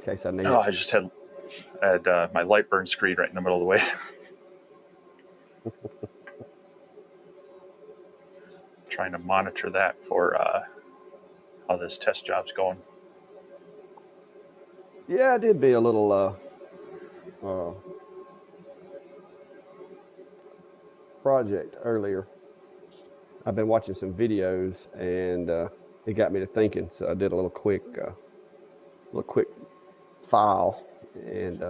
in case I need Oh, it. I just had my light burn screen right in the middle of the way. Trying to monitor that for how this test job's going. Yeah, it did be a little project earlier. I've been watching some videos, and it got me to thinking. So I did a little quick file and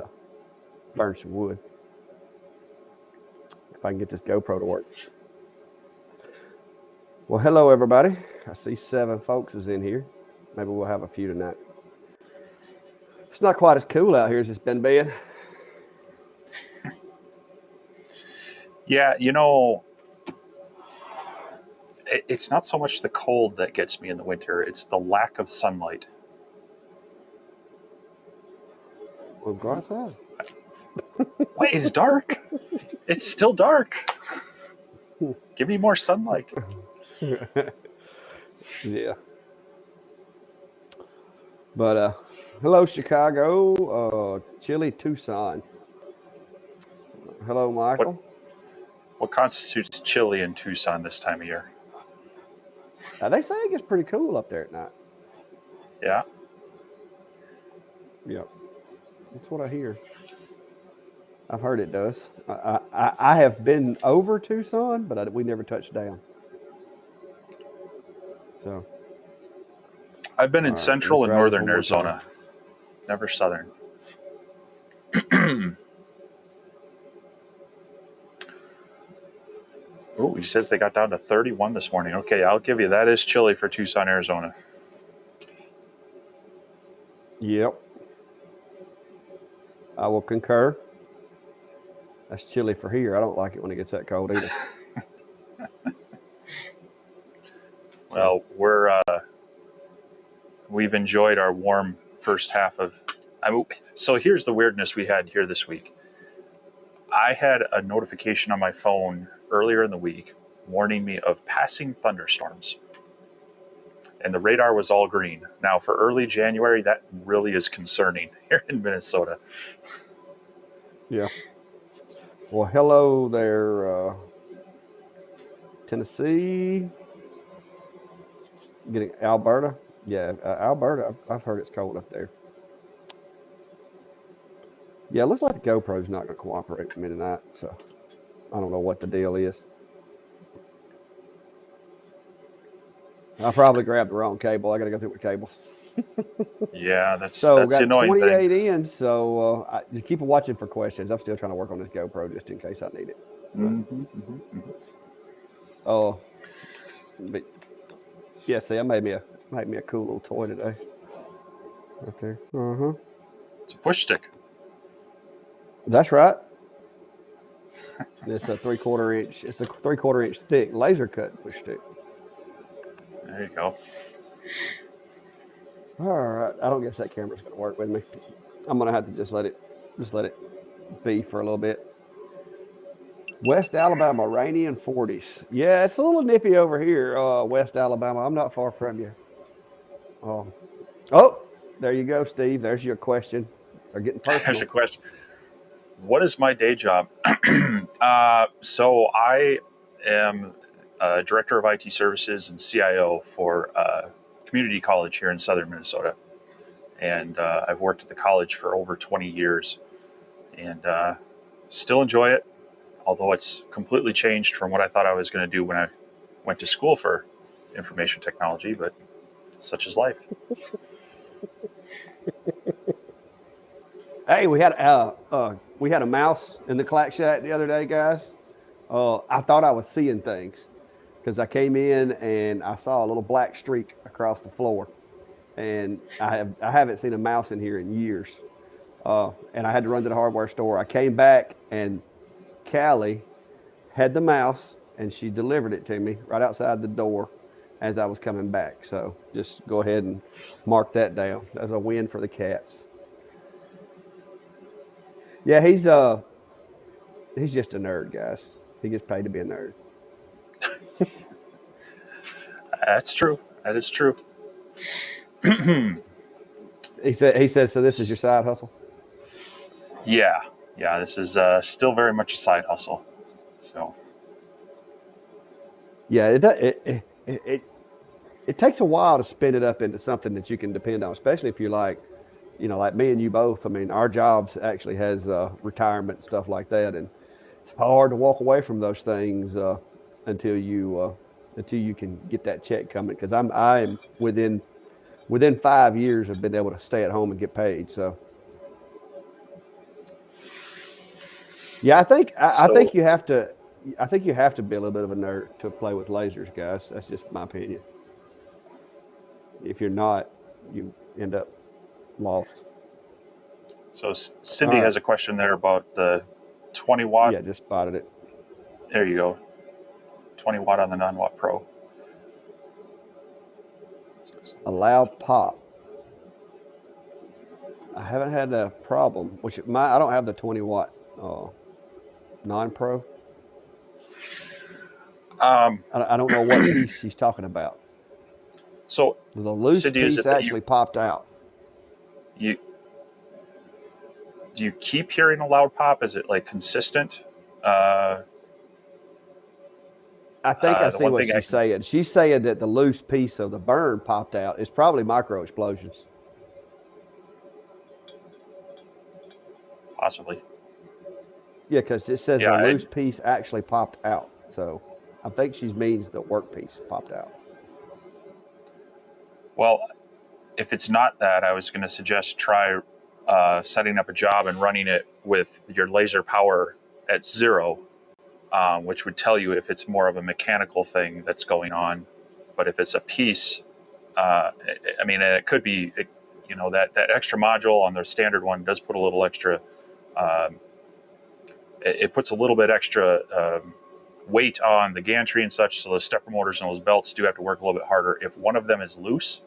burned some wood. If I can get this GoPro to work. Well, hello everybody. I see 7 folks is in here. Maybe we'll have a few tonight. It's not quite as cool out here as it's been being. Yeah, it's not so much the cold that gets me in the winter, it's the lack of sunlight. Well, go outside. Wait, it's dark. It's still dark. Give me more sunlight. Yeah. But hello, Chicago. Chilly Tucson. Hello, Michael. What constitutes chilly in Tucson this time of year? They say it gets pretty cool up there at night. Yeah. Yep. That's what I hear. I've heard it does. I have been over Tucson, but we never touched down. So I've been in central and northern Arizona, never southern. Oh, he says they got down to 31 this morning. Okay, I'll give you that is chilly for Tucson, Arizona. Yep. I will concur. That's chilly for here. I don't like it when it gets that cold either. Well, we've enjoyed our warm first half of. So here's the weirdness we had here this week. I had a notification on my phone earlier in the week warning me of passing thunderstorms, and the radar was all green. Now, for early January, that really is concerning here in Minnesota. Yeah. Well, hello there, Tennessee. Getting Alberta. Yeah, Alberta. I've heard it's cold up there. Yeah, it looks like the GoPro's not going to cooperate with me tonight, so I don't know what the deal is. I probably grabbed the wrong cable. I got to go through with cables. Yeah, that's so the annoying 28 thing. in, so just keep watching for questions. I'm still trying to work on this GoPro just in case I need it. Oh, but yeah. See, I made me a cool little toy today. Right there. It's a push stick. That's right. It's a 3/4 inch. It's a 3/4 inch thick laser cut push stick. There you go. All right. I don't guess that camera's going to work with me. I'm going to have to just let it be for a little bit. West Alabama, rainy and 40s. Yeah, it's a little nippy over here, West Alabama. I'm not far from you. Oh, there you go, Steve. There's your question. They're getting personal. There's a question. What is my day job? So I am Director of IT Services and CIO for community college here in southern Minnesota. And I've worked at the college for over 20 years and still enjoy it, although it's completely changed from what I thought I was going to do when I went to school for information technology, but such is life. Hey, we had a mouse in the Clack shack the other day, guys. I thought I was seeing things because I came in and I saw a little black streak across the floor, and I haven't seen a mouse in here in years. And I had to run to the hardware store. I came back and Callie had the mouse and she delivered it to me right outside the door as I was coming back. So just go ahead and mark that down as a win for the cats. Yeah, he's just a nerd, guys. He gets paid to be a nerd. That's true. That is true. He said, so this is your side hustle? Yeah, yeah. This is still very much a side hustle. So Yeah, it takes a while to spin it up into something that you can depend on, especially if you're like me and you both. I mean, our jobs actually has retirement and stuff like that, and it's hard to walk away from those things until you until you can get that check coming. Because I am within 5 years of being able to stay at home and get paid. So yeah, I think so you have to. I think you have to be a little bit of a nerd to play with lasers, guys. That's just my opinion. If you're not, you end up lost. All Cindy right. has a question there about the 20 watt. Yeah, just spotted it. There you go. 20 watt on the non-watt Pro. A loud pop. I haven't had a problem, I don't have the 20 watt non-pro. Um, I don't know what piece she's talking about. so The loose Cindy, is piece it that you actually popped out. you do you keep hearing a loud pop? Is it like consistent? Uh, I think I the see one what thing I she's can saying. She's saying that the loose piece of the burn popped out. It's probably micro explosions. possibly, Yeah, because it says the yeah, loose piece actually popped out. So I think she means the work piece popped out. well, if it's not that, I was going to suggest try setting up a job and running it with your laser power at 0, which would tell you if it's more of a mechanical thing that's going on. But if it's a piece, I mean, it could be, that extra module on their standard one does put a little extra. Um, it puts a little bit extra weight on the gantry and such, so those stepper motors and those belts do have to work a little bit harder. If one of them is loose,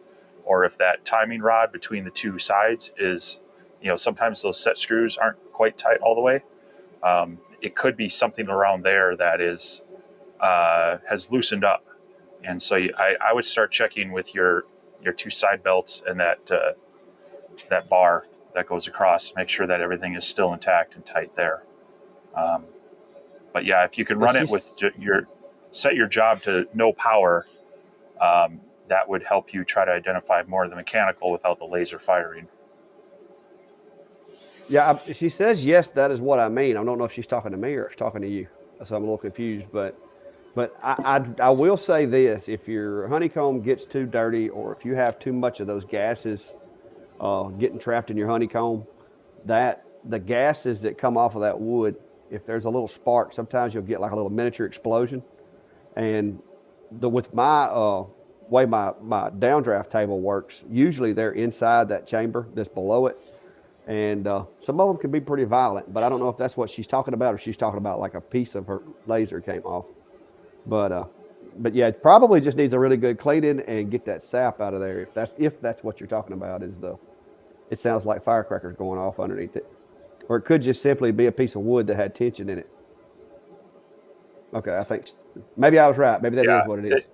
or if that timing rod between the two sides is, sometimes those set screws aren't quite tight all the way. It could be something around there that is has loosened up, and so I would start checking with your two side belts and that bar that goes across. Make sure that everything is still intact and tight there. Um, but yeah, if you can Yeah, run it with set your job to no power, that would help you try to identify more of the mechanical without the laser firing. yeah. She says yes. That is what I mean. I don't know if she's talking to me or she's talking to you. So I'm a little confused. But I will say this: if your honeycomb gets too dirty, or if you have too much of those gases getting trapped in your honeycomb, that the gases that come off of that wood, if there's a little spark, sometimes you'll get like a little miniature explosion. And with my way my downdraft table works, usually they're inside that chamber that's below it, and some of them can be pretty violent. But I don't know if that's what she's talking about, or she's talking about like a piece of her laser came off. But yeah, it probably just needs a really good cleaning and get that sap out of there. If that's what you're talking about, it sounds like firecrackers going off underneath it, or it could just simply be a piece of wood that had tension in it. Okay, I think maybe I was right. Maybe that is Yeah, what it is.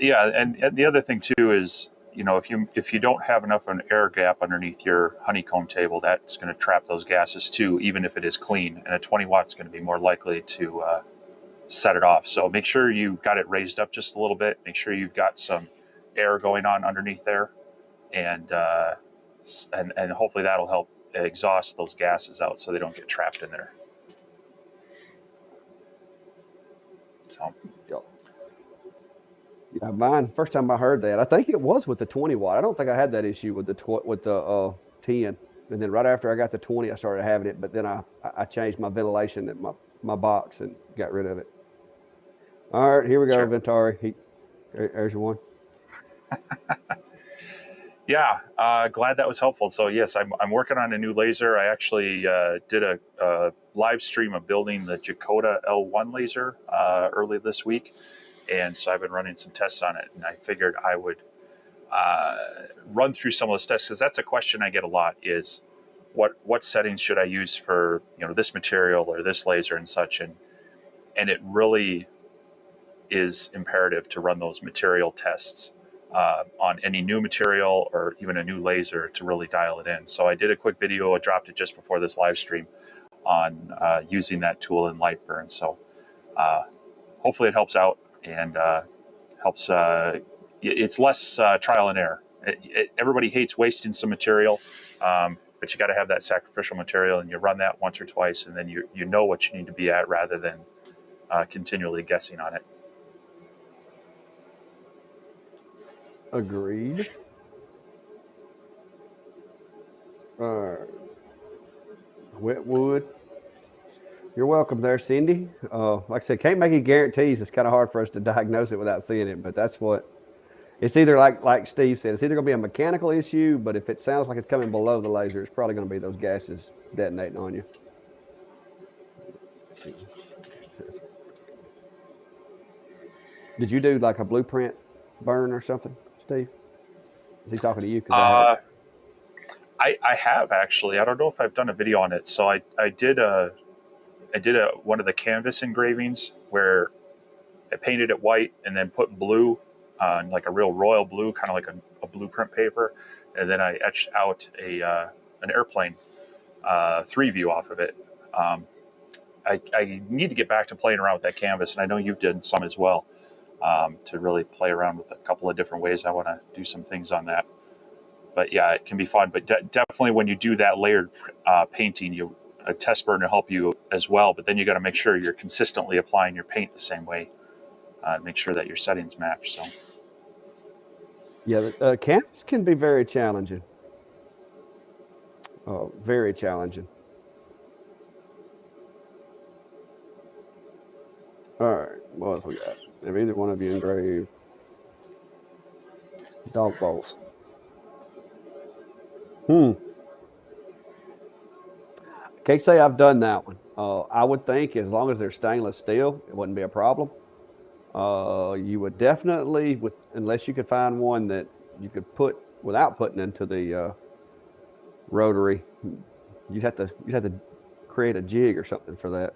yeah, and the other thing too is, if you don't have enough of an air gap underneath your honeycomb table, that's going to trap those gases too, even if it is clean. And a 20 watt is going to be more likely to set it off. So make sure you got it raised up just a little bit. Make sure you've got some air going on underneath there, and and hopefully that'll help exhaust those gases out so they don't get trapped in there. So Yep. Yeah, mine. First time I heard that, I think it was with the 20 watt. I don't think I had that issue with the 10. And then right after I got the 20, I started having it. But then I changed my ventilation at my box and got rid of it. All right, here we go, sure. Vintauris. There's your one. Yeah, glad that was helpful. So yes, I'm working on a new laser. I actually did a live stream of building the Dakota L1 laser early this week, and so I've been running some tests on it. And I figured I would run through some of those tests, because that's a question I get a lot: is what settings should I use for this material or this laser and such, and it really is imperative to run those material tests. on any new material or even a new laser to really dial it in. So I did a quick video. I dropped it just before this live stream on using that tool in Lightburn. So hopefully it helps out and helps. It's less trial and error. Everybody hates wasting some material, but you got to have that sacrificial material, and you run that once or twice, and then you know what you need to be at rather than continually guessing on it. Agreed. Wetwood. You're welcome there, Cindy. Like I said, can't make any guarantees. It's kind of hard for us to diagnose it without seeing it, but that's what it's either like Steve said, it's either going to be a mechanical issue, but if it sounds like it's coming below the laser, it's probably going to be those gases detonating on you. Did you do like a blueprint burn or something, Steve? Is he talking to you? I have actually. I don't know if I've done a video on it. So I did one of the canvas engravings where I painted it white and then put blue on, like a real royal blue, kind of like a blueprint paper, and then I etched out an airplane 3-view off of it. I need to get back to playing around with that canvas, and I know you've done some as well, to really play around with a couple of different ways. I want to do some things on that. But yeah, it can be fun. But definitely when you do that layered painting, a test burn will help you as well. But then you got to make sure you're consistently applying your paint the same way. Make sure that your settings match. So yeah, the canvas can be very challenging. Very challenging. All right, what else we got? Have either one of you engraved dog balls? Can't say I've done that one. I would think as long as they're stainless steel, it wouldn't be a problem. You would definitely, unless you could find one that you could put without putting into the rotary, you'd have to create a jig or something for that.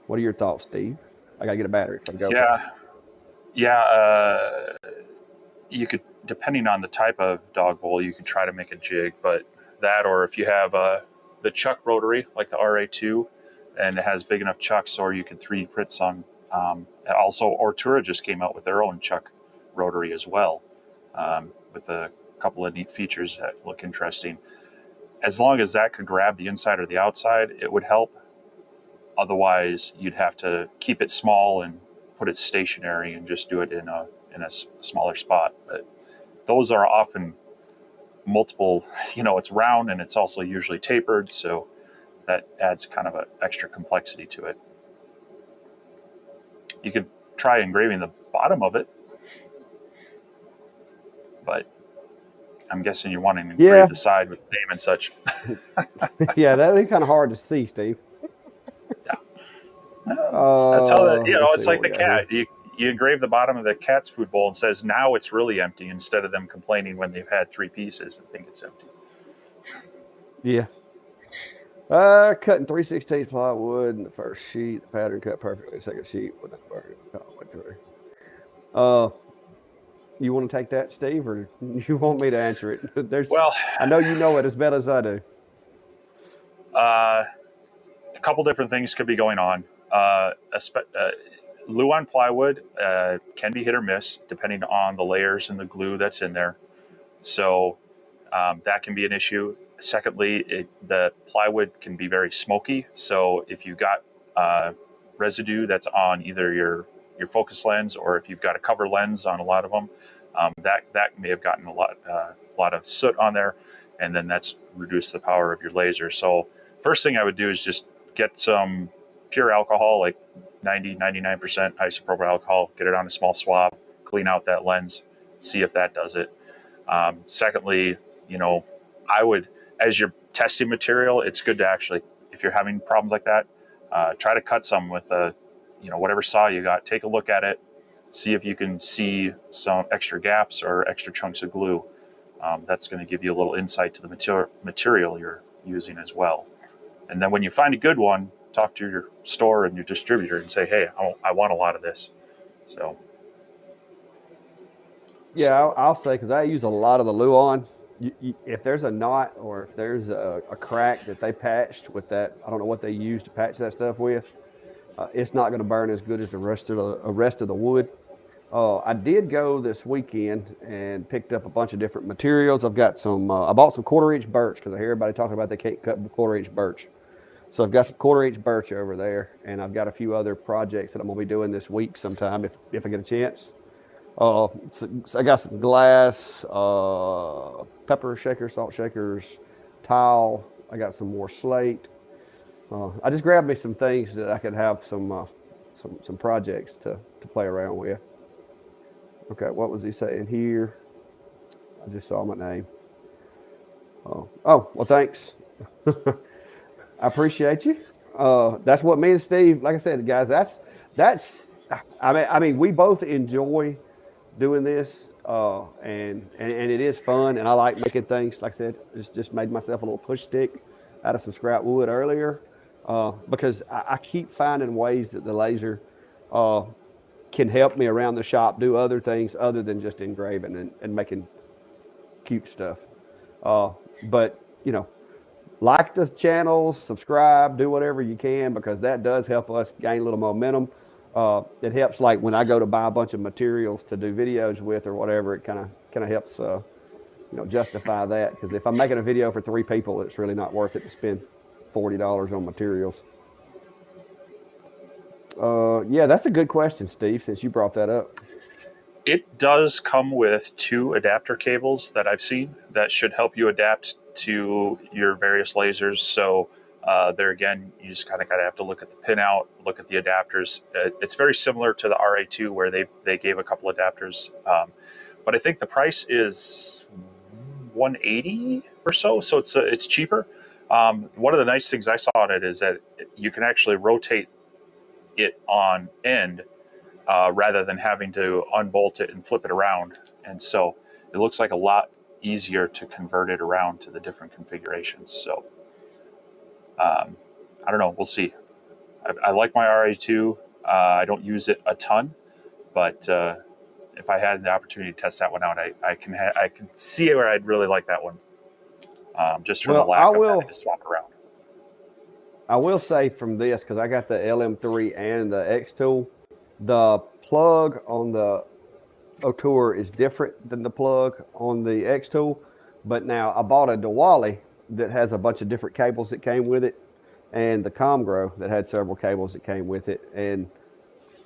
What are your thoughts, Steve? I gotta get a battery from GoPro. Yeah. You could, depending on the type of dog bowl, you could try to make a jig, but that, or if you have the chuck rotary like the RA2 and it has big enough chucks, or you can 3D print some. Also, Ortura just came out with their own chuck rotary as well, with a couple of neat features that look interesting. As long as that could grab the inside or the outside, it would help. Otherwise, you'd have to keep it small and put it stationary and just do it in a smaller spot. But those are often multiple, it's round and it's also usually tapered, so that adds kind of an extra complexity to it. You could try engraving the bottom of it, but I'm guessing you're wanting to engrave the side with the name and such. Yeah, that'd be kind of hard to see, Steve. Yeah. That's how it's like the cat. You engrave the bottom of the cat's food bowl and says, now it's really empty, instead of them complaining when they've had 3 pieces and think it's empty. Yeah. Cutting 3/16 plywood in the first sheet. The pattern cut perfectly. The second sheet with that burn. You want to take that, Steve, or you want me to answer it? I know you know it as well as I do. A couple different things could be going on. Luan plywood can be hit or miss depending on the layers and the glue that's in there. So that can be an issue. Secondly, the plywood can be very smoky. So if you've got residue that's on either your focus lens, or if you've got a cover lens on a lot of them, that may have gotten a lot of soot on there, and then that's reduced the power of your laser. So first thing I would do is just get some pure alcohol, like 99% isopropyl alcohol, get it on a small swab, clean out that lens, see if that does it. Secondly, I would, as your testing material, it's good to actually, if you're having problems like that, try to cut some with whatever saw you got. Take a look at it, see if you can see some extra gaps or extra chunks of glue. That's going to give you a little insight to the material you're using as well. And then when you find a good one, talk to your store and your distributor and say, hey, I want a lot of this. So Yeah, I'll say because I use a lot of the Luan. If there's a knot or if there's a crack that they patched with that, I don't know what they use to patch that stuff with. It's not going to burn as good as the rest of the wood. I did go this weekend and picked up a bunch of different materials. I've got some. I bought some 1/4 inch birch because I hear everybody talking about they can't cut 1/4 inch birch. So I've got some 1/4 inch birch over there, and I've got a few other projects that I'm gonna be doing this week sometime if I get a chance. So I got some glass, pepper shakers, salt shakers, tile. I got some more slate. I just grabbed me some things that I could have some projects to play around with. Okay, what was he saying here? I just saw my name. Oh, well, thanks. I appreciate you. That's what me and Steve, like I said, guys. That's. I mean, we both enjoy doing this, and it is fun, and I like making things. Like I said, just made myself a little push stick out of some scrap wood earlier, because I keep finding ways that the laser uh, can help me around the shop do other things other than just engraving and making cute stuff. Uh, but like the channels, subscribe, do whatever you can because that does help us gain a little momentum. It helps like when I go to buy a bunch of materials to do videos with or whatever. It kind of helps justify that because if I'm making a video for 3 people, it's really not worth it to spend $40 on materials. Yeah, that's a good question, Steve. Since you brought that up. It does come with 2 adapter cables that I've seen that should help you adapt to your various lasers. So there again, you just kind of got to have to look at the pinout, look at the adapters. It's very similar to the RA2 where they gave a couple adapters, but I think the price is $180 or so. So it's cheaper. One of the nice things I saw on it is that you can actually rotate it on end rather than having to unbolt it and flip it around. And so it looks like a lot easier to convert it around to the different configurations. So I don't know. We'll see. I like my RA2. I don't use it a ton, but if I had the opportunity to test that one out, I can see where I'd really like that one. Just from the lack of having to swap around. I will say from this because I got the LM3 and the X tool. The plug on the O'Toole is different than the plug on the X tool, but now I bought a Diwali that has a bunch of different cables that came with it, and the Comgrow that had several cables that came with it. And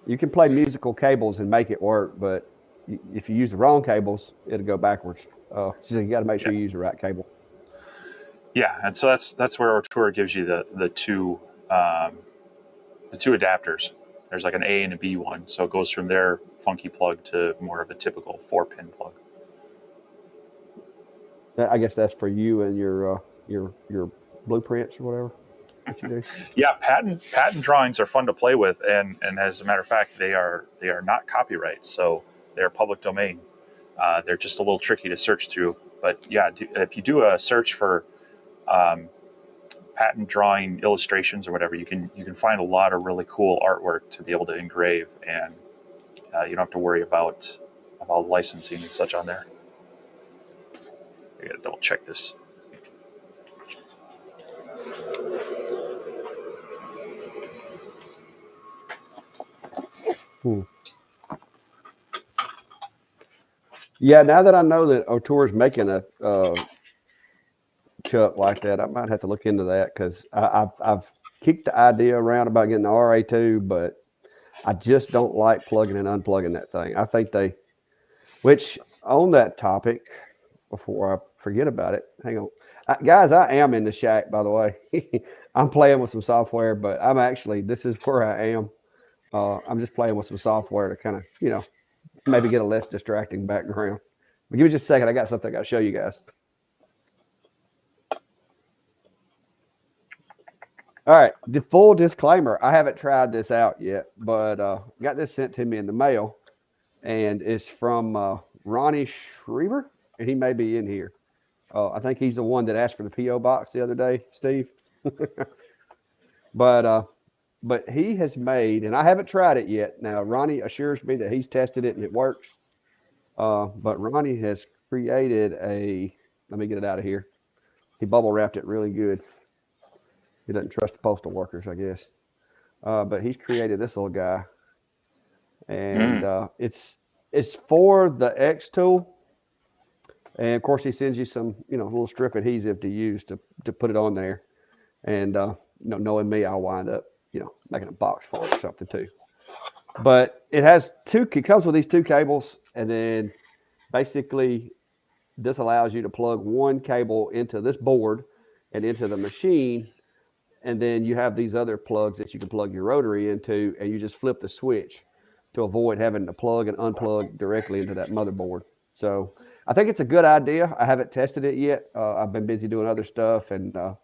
you can play musical cables and make it work, but if you use the wrong cables, it'll go backwards. So you got to make sure you use the right cable. Yeah, and so that's where O'Toole gives you the two adapters. There's like an A and a B one, so it goes from their funky plug to more of a typical 4-pin plug. I guess that's for you and your blueprints or whatever that you do. Yeah, patent drawings are fun to play with, and as a matter of fact, they are not copyright, so they're public domain. They're just a little tricky to search through, but yeah, if you do a search for patent drawing illustrations or whatever, you can find a lot of really cool artwork to be able to engrave, and you don't have to worry about licensing and such on there. I gotta double check this. Yeah, now that I know that O'Toole is making a chuck like that, I might have to look into that because I've kicked the idea around about getting the RA2, but I just don't like plugging and unplugging that thing. I think which on that topic, before I forget about it, hang on. Guys, I am in the shack, by the way. I'm playing with some software, but this is where I am. I'm just playing with some software to kind of, maybe get a less distracting background. But give me just a second. I got something I got to show you guys. All right. The full disclaimer, I haven't tried this out yet, but got this sent to me in the mail, and it's from Ronnie Shriver, and he may be in here. I think he's the one that asked for the P.O. box the other day, Steve. But he has made, and I haven't tried it yet. Now, Ronnie assures me that he's tested it and it works. But Ronnie has created let me get it out of here. He bubble wrapped it really good. He doesn't trust the postal workers, I guess. But he's created this little guy, and Mm. it's for the X tool. And of course, he sends you some, little strip adhesive to use to put it on there. And knowing me, I'll wind up, making a box for it or something too. But it comes with these two cables, and then basically this allows you to plug one cable into this board and into the machine, and then you have these other plugs that you can plug your rotary into, and you just flip the switch to avoid having to plug and unplug directly into that motherboard. So I think it's a good idea. I haven't tested it yet. I've been busy doing other stuff, and I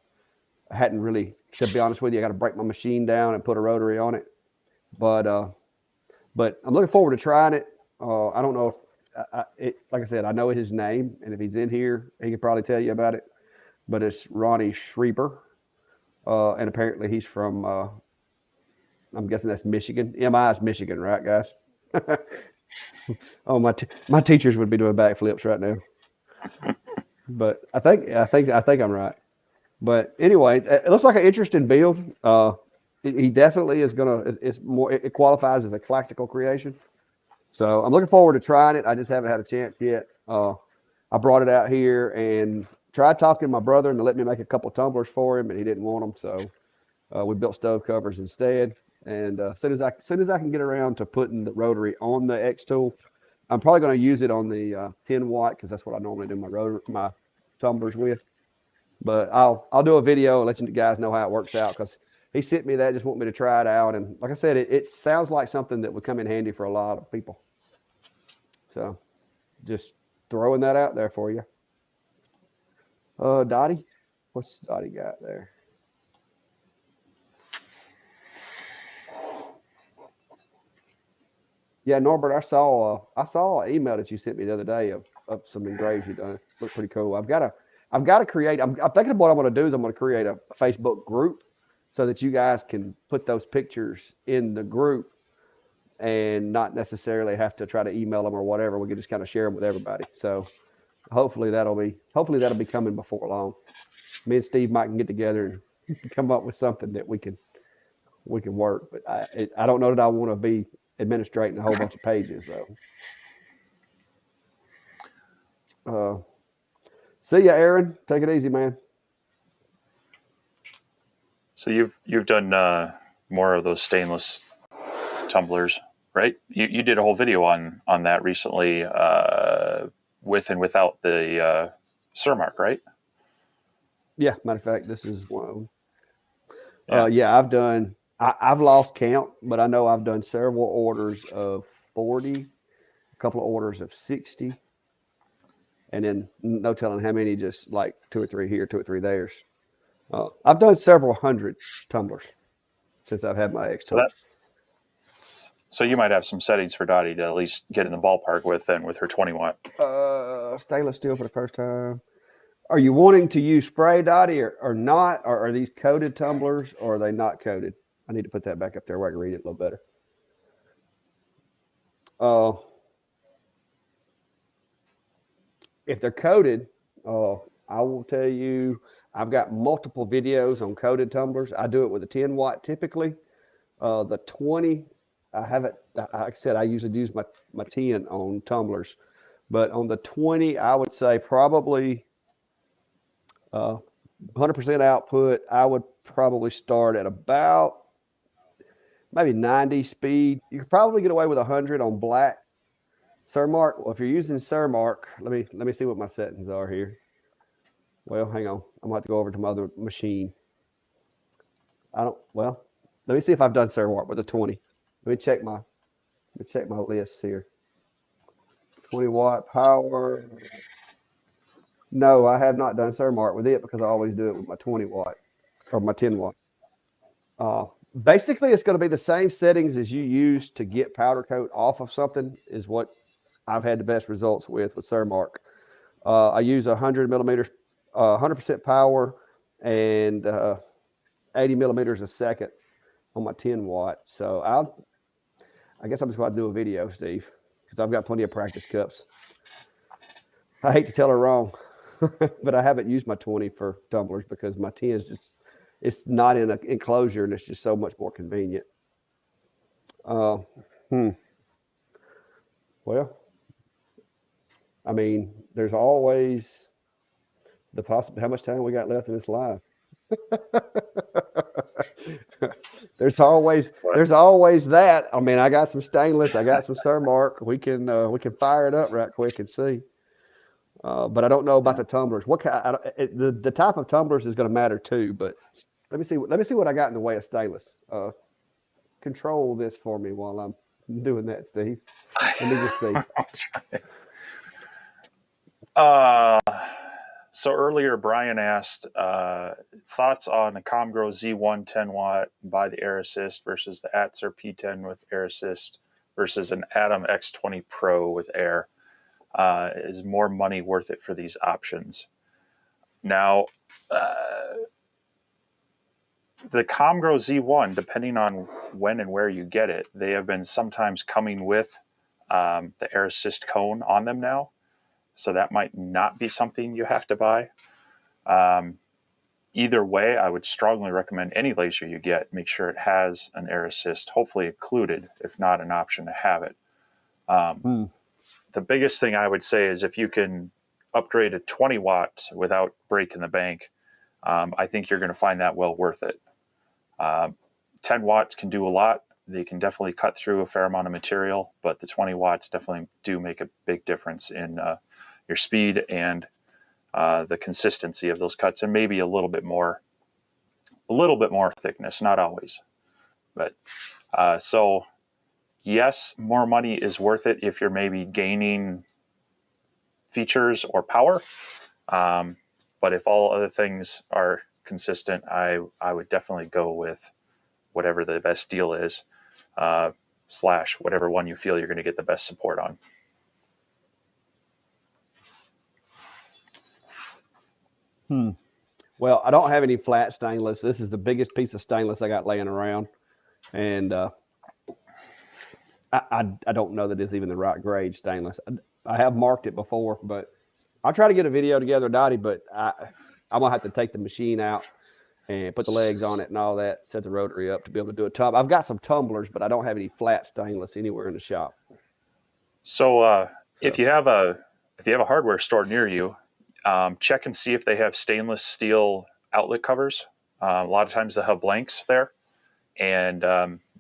hadn't really, to be honest with you, I got to break my machine down and put a rotary on it. But I'm looking forward to trying it. I don't know if, like I said, I know his name, and if he's in here, he could probably tell you about it. But it's Ronnie Schreiber, and apparently he's from, I'm guessing that's Michigan. MI is Michigan, right, guys? Oh, my teachers would be doing backflips right now. But I think I'm right. But anyway, it looks like an interesting build. He definitely is gonna. It's more. It qualifies as a practical creation. So I'm looking forward to trying it. I just haven't had a chance yet. I brought it out here and tried talking to my brother and to let me make a couple tumblers for him, and he didn't want them. So we built stove covers instead. And as soon as I can get around to putting the rotary on the X tool, I'm probably going to use it on the 10 watt because that's what I normally do my tumblers with. But I'll do a video and let you guys know how it works out because he sent me that, just want me to try it out. And like I said, it sounds like something that would come in handy for a lot of people. So just throwing that out there for you. Dottie, what's Dottie got there? Yeah, Norbert, I saw an email that you sent me the other day of some engraves you done. Look pretty cool. I've got to create. I'm thinking of what I'm going to do is I'm going to create a Facebook group so that you guys can put those pictures in the group and not necessarily have to try to email them or whatever. We can just kind of share them with everybody. So hopefully that'll be coming before long. Me and Steve might can get together and come up with something that we can work. But I don't know that I want to be administrating a whole bunch of pages though. See ya, Aaron. Take it easy, man. So you've done more of those stainless tumblers, right? You did a whole video on that recently, with and without the Surmark, right? Yeah, matter of fact, this is one of them. Yeah. Yeah, I've lost count, but I know I've done several orders of 40, a couple of orders of 60, and then no telling how many just like 2 or 3 here, 2 or 3 there. I've done several hundred tumblers since I've had my X tool. So you might have some settings for Dottie to at least get in the ballpark with her 20 watt. Stainless steel for the first time. Are you wanting to use spray, Dottie, or not? Or are these coated tumblers, or are they not coated? I need to put that back up there where I can read it a little better. If they're coated, I will tell you, I've got multiple videos on coated tumblers. I do it with a 10 watt typically. The 20, I haven't, like I said, I usually use my 10 on tumblers. But on the 20, I would say probably 100% output. I would probably start at about maybe 90 speed. You could probably get away with 100 on black. Surmark, well, if you're using Surmark, let me see what my settings are here. Well, hang on. I'm going to have to go over to my other machine. Let me see if I've done Surmark with a 20. Let me check my list here. 20 watt power. No, I have not done Surmark with it because I always do it with my 20 watt or my 10 watt. Basically, it's going to be the same settings as you use to get powder coat off of something is what I've had the best results with Surmark. I use 100 millimeters, 100% power, and 80 millimeters a second on my 10 watt. So I guess I'm just going to do a video, Steve. because I've got plenty of practice cups. I hate to tell her wrong, but I haven't used my 20 for tumblers because my 10 is just, it's not in an enclosure and it's just so much more convenient. Well, I mean, there's always the possibility. How much time we got left in this live? there's always that. I mean, I got some stainless, I got some Cermark. We can fire it up right quick and see. But I don't know about the tumblers. What kind? The type of tumblers is going to matter too. But let me see what I got in the way of stainless. Control this for me while I'm doing that, Steve. Let me just see. So earlier, Brian asked thoughts on the Comgrow Z1 10 watt by the Air Assist versus the Atzer P10 with Air Assist versus an Atom X20 Pro with Air. Is more money worth it for these options? Now, the Comgrow Z1, depending on when and where you get it, they have been sometimes coming with the Air Assist cone on them now. So that might not be something you have to buy. Either way, I would strongly recommend any laser you get, make sure it has an Air Assist, hopefully included, if not an option to have it. The biggest thing I would say is if you can upgrade to 20 watts without breaking the bank, I think you're going to find that well worth it. 10 watts can do a lot. They can definitely cut through a fair amount of material, but the 20 watts definitely do make a big difference in your speed and the consistency of those cuts, and maybe a little bit more thickness, not always. But so yes, more money is worth it if you're maybe gaining features or power. But if all other things are consistent, I would definitely go with whatever the best deal is, / whatever one you feel you're going to get the best support on. Well, I don't have any flat stainless. This is the biggest piece of stainless I got laying around. And I don't know that it's even the right grade stainless. I have marked it before, but I'll try to get a video together, Dottie, but I'm going to have to take the machine out and put the legs on it and all that, set the rotary up to be able to do a tub. I've got some tumblers, but I don't have any flat stainless anywhere in the shop. So if you have a hardware store near you, check and see if they have stainless steel outlet covers. A lot of times they'll have blanks there, and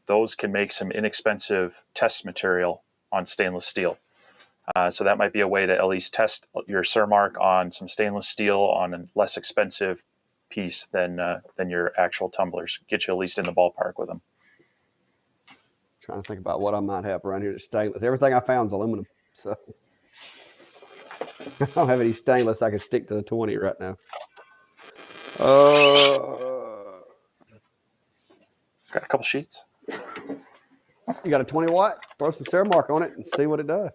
those can make some inexpensive test material on stainless steel. So that might be a way to at least test your Cermark on some stainless steel on a less expensive piece than your actual tumblers. Get you at least in the ballpark with them. Trying to think about what I might have around here that's stainless. Everything I found is aluminum, so I don't have any stainless. I can stick to the 20 right now. Got a couple sheets. You got a 20 watt? Throw some Cermark on it and see what it does.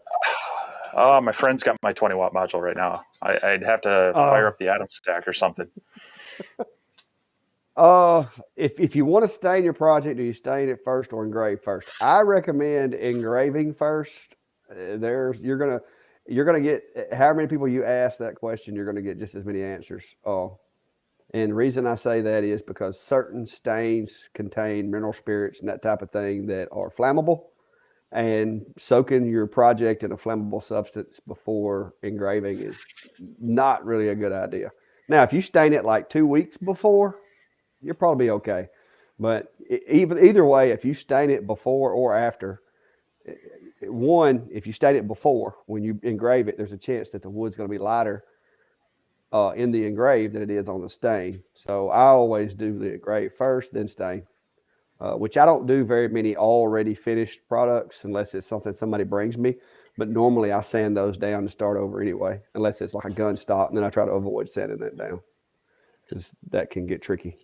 Oh, my friend's got my 20 watt module right now. I'd have to fire up the Atom stack or something. If you want to stain your project, do you stain it first or engrave first? I recommend engraving first. You're gonna get however many people you ask that question, you're gonna get just as many answers. And the reason I say that is because certain stains contain mineral spirits and that type of thing that are flammable, and soaking your project in a flammable substance before engraving is not really a good idea. Now, if you stain it like 2 weeks before, you'll probably be okay. But either way, if you stain it before or after, if you stain it before, when you engrave it, there's a chance that the wood's going to be lighter in the engrave than it is on the stain. So I always do the engrave first, then stain, which I don't do very many already finished products unless it's something somebody brings me. But normally I sand those down to start over anyway, unless it's like a gun stock, and then I try to avoid sanding that down because that can get tricky.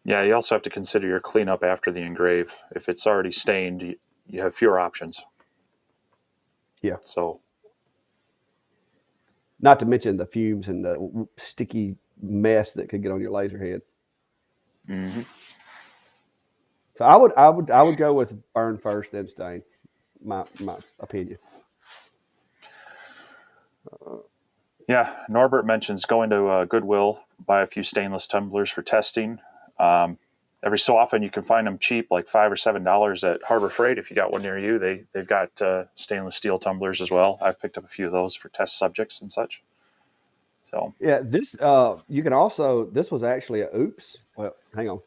Yeah, you also have to consider your cleanup after the engrave. If it's already stained, you have fewer options. Yeah. So, not to mention the fumes and the sticky mess that could get on your laser head. Mm-hmm. So I would go with burn first, then stain. my opinion. Yeah, Norbert mentions going to Goodwill, buy a few stainless tumblers for testing. Every so often, you can find them cheap, like $5 or $7 at Harbor Freight. If you got one near you, they've got stainless steel tumblers as well. I've picked up a few of those for test subjects and such. So Yeah, this you can also. This was actually a oops. Well, hang on.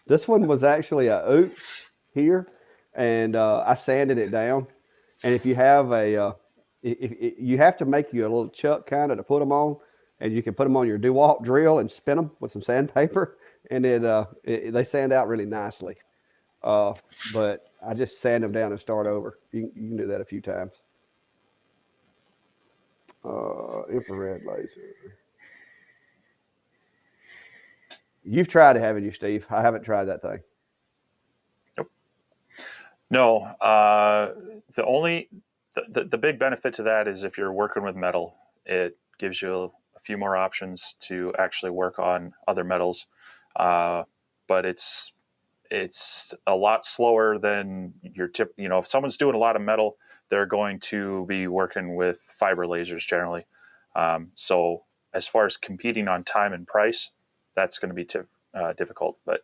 This one was actually a oops here, and I sanded it down. And if you have if you have to make you a little chuck kind of to put them on, and you can put them on your DeWalt drill and spin them with some sandpaper, and they sand out really nicely. But I just sand them down and start over. You can do that a few times. Infrared laser. You've tried it, haven't you, Steve? I haven't tried that thing. Nope. No. The big benefit to that is if you're working with metal, it gives you a few more options to actually work on other metals. But it's a lot slower than your tip. If someone's doing a lot of metal, they're going to be working with fiber lasers generally. So as far as competing on time and price, that's going to be difficult. But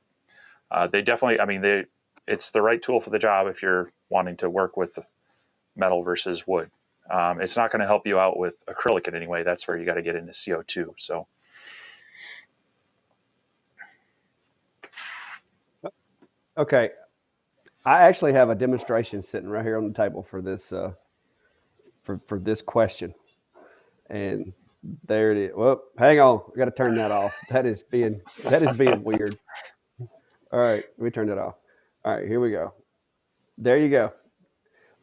they definitely, it's the right tool for the job if you're wanting to work with metal versus wood. It's not going to help you out with acrylic in any way. That's where you got to get into CO2. So. Okay, I actually have a demonstration sitting right here on the table for this for this question, and there it is. Well, hang on, I got to turn that off. That is being weird. All right, let me turn that off. All right, here we go. There you go.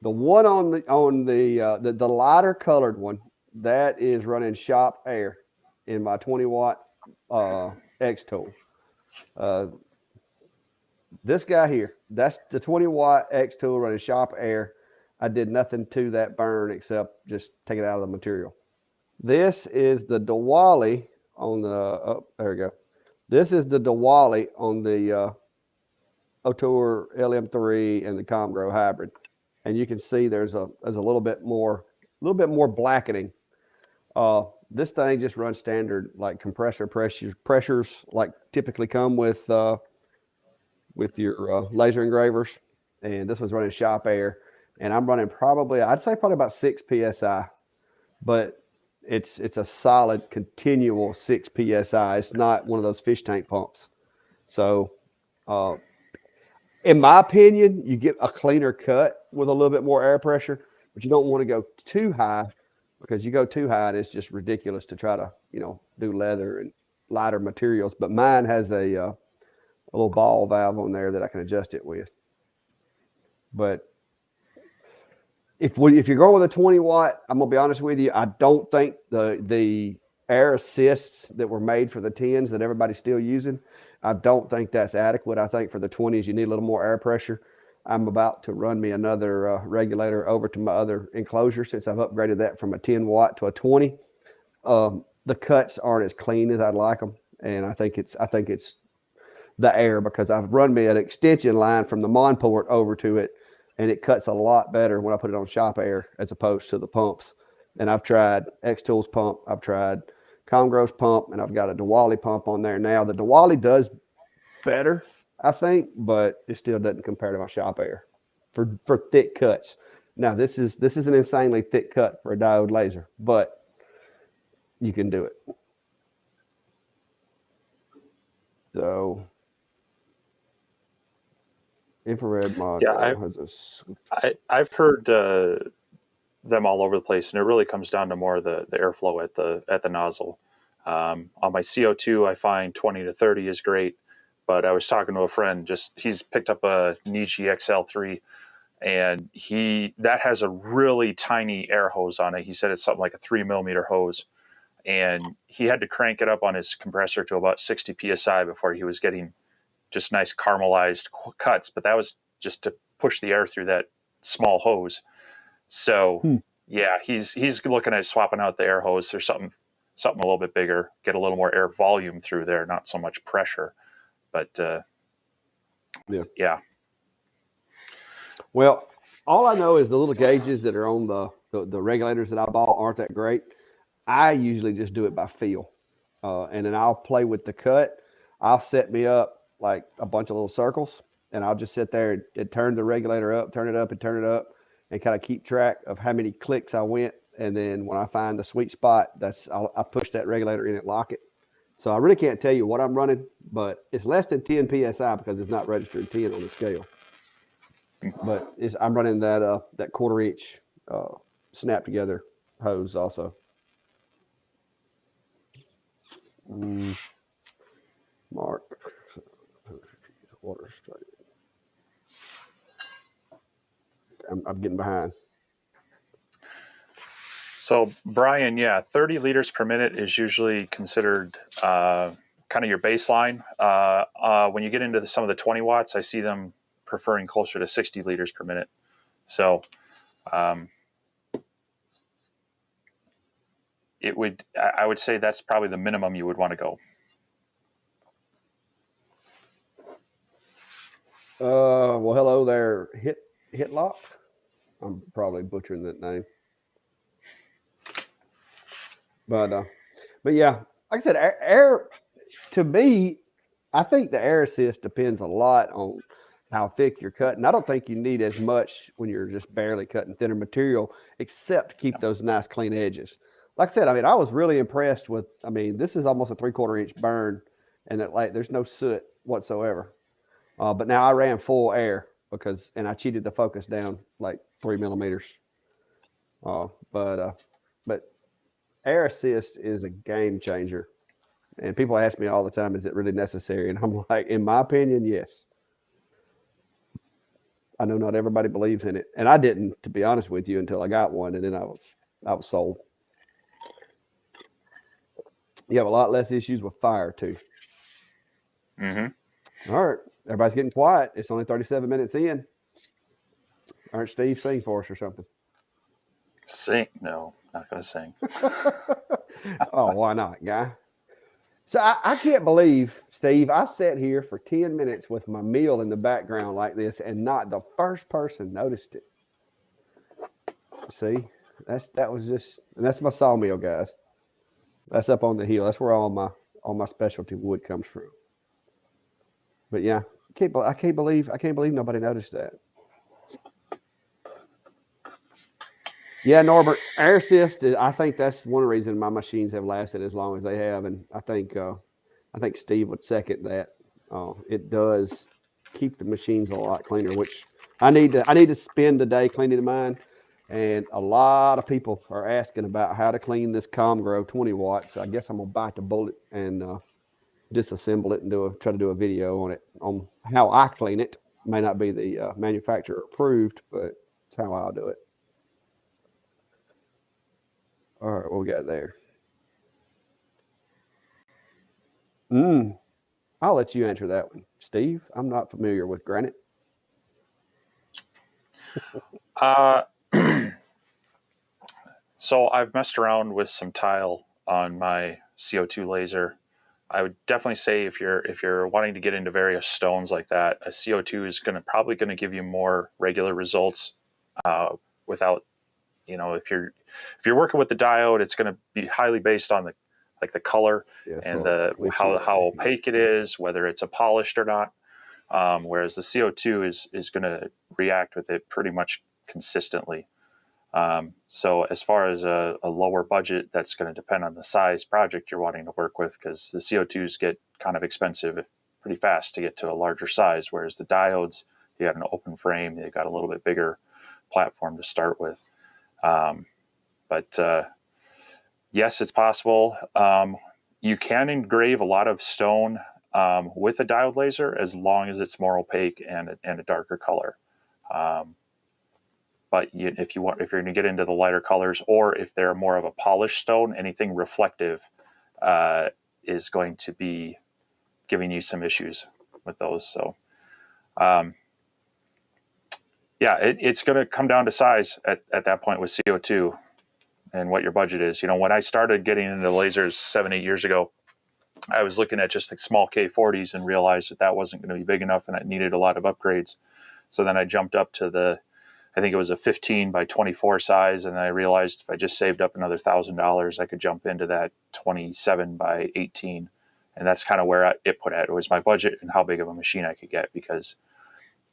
The one on the lighter colored one, that is running shop air in my 20-watt X tool. This guy here, that's the 20-watt X tool running shop air. I did nothing to that burn except just take it out of the material. This is the Diwali on the, there we go. This is the Diwali on the Otour LM3 and the Comgrow hybrid. And you can see there's a little bit more blackening. This thing just runs standard, like compressor pressures like typically come with your laser engravers, and this one's running shop air, and I'm running I'd say probably about 6 psi, but it's a solid continual 6 psi. It's not one of those fish tank pumps. So in my opinion, you get a cleaner cut with a little bit more air pressure, but you don't want to go too high, because you go too high and it's just ridiculous to try to do leather and lighter materials. But mine has a little ball valve on there that I can adjust it with. But if you're going with a 20-watt, I'm gonna be honest with you, I don't think the air assists that were made for the 10s that everybody's still using, I don't think that's adequate. I think for the 20s you need a little more air pressure. I'm about to run me another regulator over to my other enclosure since I've upgraded that from a 10-watt to a 20. The cuts aren't as clean as I'd like them, and I think it's the air, because I've run me an extension line from the Mon port over to it, and it cuts a lot better when I put it on shop air as opposed to the pumps. And I've tried X-Tools pump, I've tried Comgrow's pump, and I've got a Diwali pump on there now. The Diwali does better, I think, but it still doesn't compare to my shop air for thick cuts. Now this is an insanely thick cut for a diode laser, but you can do it. So infrared module. Yeah, I've heard them all over the place, and it really comes down to more the airflow at the nozzle. On my CO2, I find 20 to 30 is great, but I was talking to a friend, he's picked up a Niji XL3, and that has a really tiny air hose on it. He said it's something like a 3mm hose, and he had to crank it up on his compressor to about 60 psi before he was getting just nice caramelized cuts. But that was just to push the air through that small hose. So yeah, he's looking at swapping out the air hose or something a little bit bigger, get a little more air volume through there, not so much pressure. But yeah. Well, All I know is the little gauges that are on the regulators that I bought aren't that great. I usually just do it by feel, and then I'll play with the cut. I'll set me up like a bunch of little circles, and I'll just sit there and turn the regulator up, turn it up, and turn it up, and kind of keep track of how many clicks I went. And then when I find the sweet spot, I push that regulator in and lock it. So I really can't tell you what I'm running, but it's less than 10 psi because it's not registered 10 on the scale. But I'm running that 1/4 inch snap together hose also. Mark, water straight. I'm getting behind. So, Brian, yeah, 30 liters per minute is usually considered kind of your baseline. When you get into some of the 20 watts, I see them preferring closer to 60 liters per minute. So, I would say that's probably the minimum you would want to go. Well, hello there, Hitlock. I'm probably butchering that name. But yeah, like I said, air to me, I think the air assist depends a lot on how thick you're cutting. I don't think you need as much when you're just barely cutting thinner material, except to keep those nice clean edges. Like I said, I mean, I was really impressed with. I mean, this is almost a 3/4 inch burn, and there's no soot whatsoever. But now I ran full air and I cheated the focus down like 3 millimeters. But air assist is a game changer. And people ask me all the time, is it really necessary? And I'm like, in my opinion, yes. I know not everybody believes in it. And I didn't, to be honest with you, until I got one, and then I was sold. You have a lot less issues with fire too. Mm-hmm. All right. Everybody's getting quiet. It's only 37 minutes in. All right, Steve, sing for us or something. Sing? No, not going to sing. Oh, why not, guy? So I can't believe, Steve, I sat here for 10 minutes with my meal in the background like this, and not the first person noticed it. See, that's my sawmill, guys. That's up on the hill. That's where all my specialty wood comes from. But yeah, I can't believe nobody noticed that. Yeah, Norbert, air assist. I think that's one reason my machines have lasted as long as they have, and I think Steve would second that. It does keep the machines a lot cleaner, which I need to spend the day cleaning mine. And a lot of people are asking about how to clean this Comgrow 20 watts. So I guess I'm gonna bite the bullet and disassemble it and try to do a video on it on how I clean it. May not be the manufacturer approved, but it's how I'll do it. All right, what we got there? I'll let you answer that one, Steve. I'm not familiar with granite. So I've messed around with some tile on my CO2 laser. I would definitely say if you're wanting to get into various stones like that, a CO2 is probably going to give you more regular results without, if you're working with the diode, it's going to be highly based on the color and how opaque it is, whether it's a polished or not. Whereas the CO2 is going to react with it pretty much consistently. So as far as a lower budget, that's going to depend on the size project you're wanting to work with, because the CO2s get kind of expensive pretty fast to get to a larger size, whereas the diodes, you have an open frame, they got a little bit bigger platform to start with. But yes, it's possible. You can engrave a lot of stone with a diode laser as long as it's more opaque and a darker color. But if you're going to get into the lighter colors, or if they're more of a polished stone, anything reflective is going to be giving you some issues with those. So, it's going to come down to size at that point with CO2 and what your budget is. When I started getting into lasers 7-8 years ago, I was looking at just the small K40s and realized that wasn't going to be big enough and it needed a lot of upgrades. So then I jumped up to I think it was a 15 by 24 size. And I realized if I just saved up another $1,000, I could jump into that 27 by 18. And that's kind of where it put at. It was my budget and how big of a machine I could get, because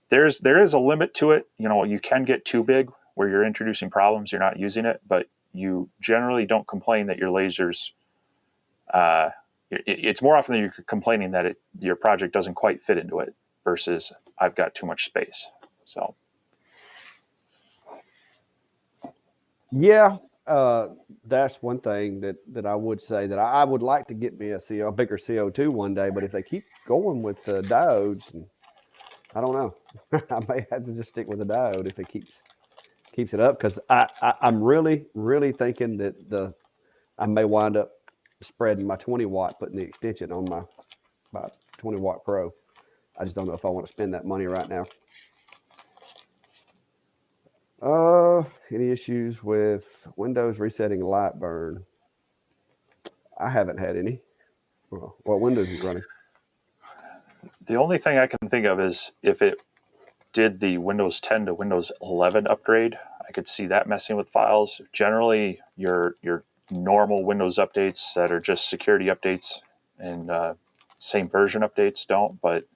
there is a limit to it. You can get too big where you're introducing problems, you're not using it, but you generally don't complain that your lasers, it's more often that you're complaining that your project doesn't quite fit into it versus I've got too much space. So. Yeah, that's one thing that I would say that I would like to get me a bigger CO2 one day, but if they keep going with the diodes, I don't know. I may have to just stick with the diode if it keeps it up, because I'm really, really thinking that I may wind up spreading my 20 watt, putting the extension on my 20 watt Pro. I just don't know if I want to spend that money right now. Any issues with Windows resetting light burn? I haven't had any. Well, what Windows is running? The only thing I can think of is if it did the Windows 10 to Windows 11 upgrade, I could see that messing with files. Generally, your normal Windows updates that are just security updates and same version updates don't. But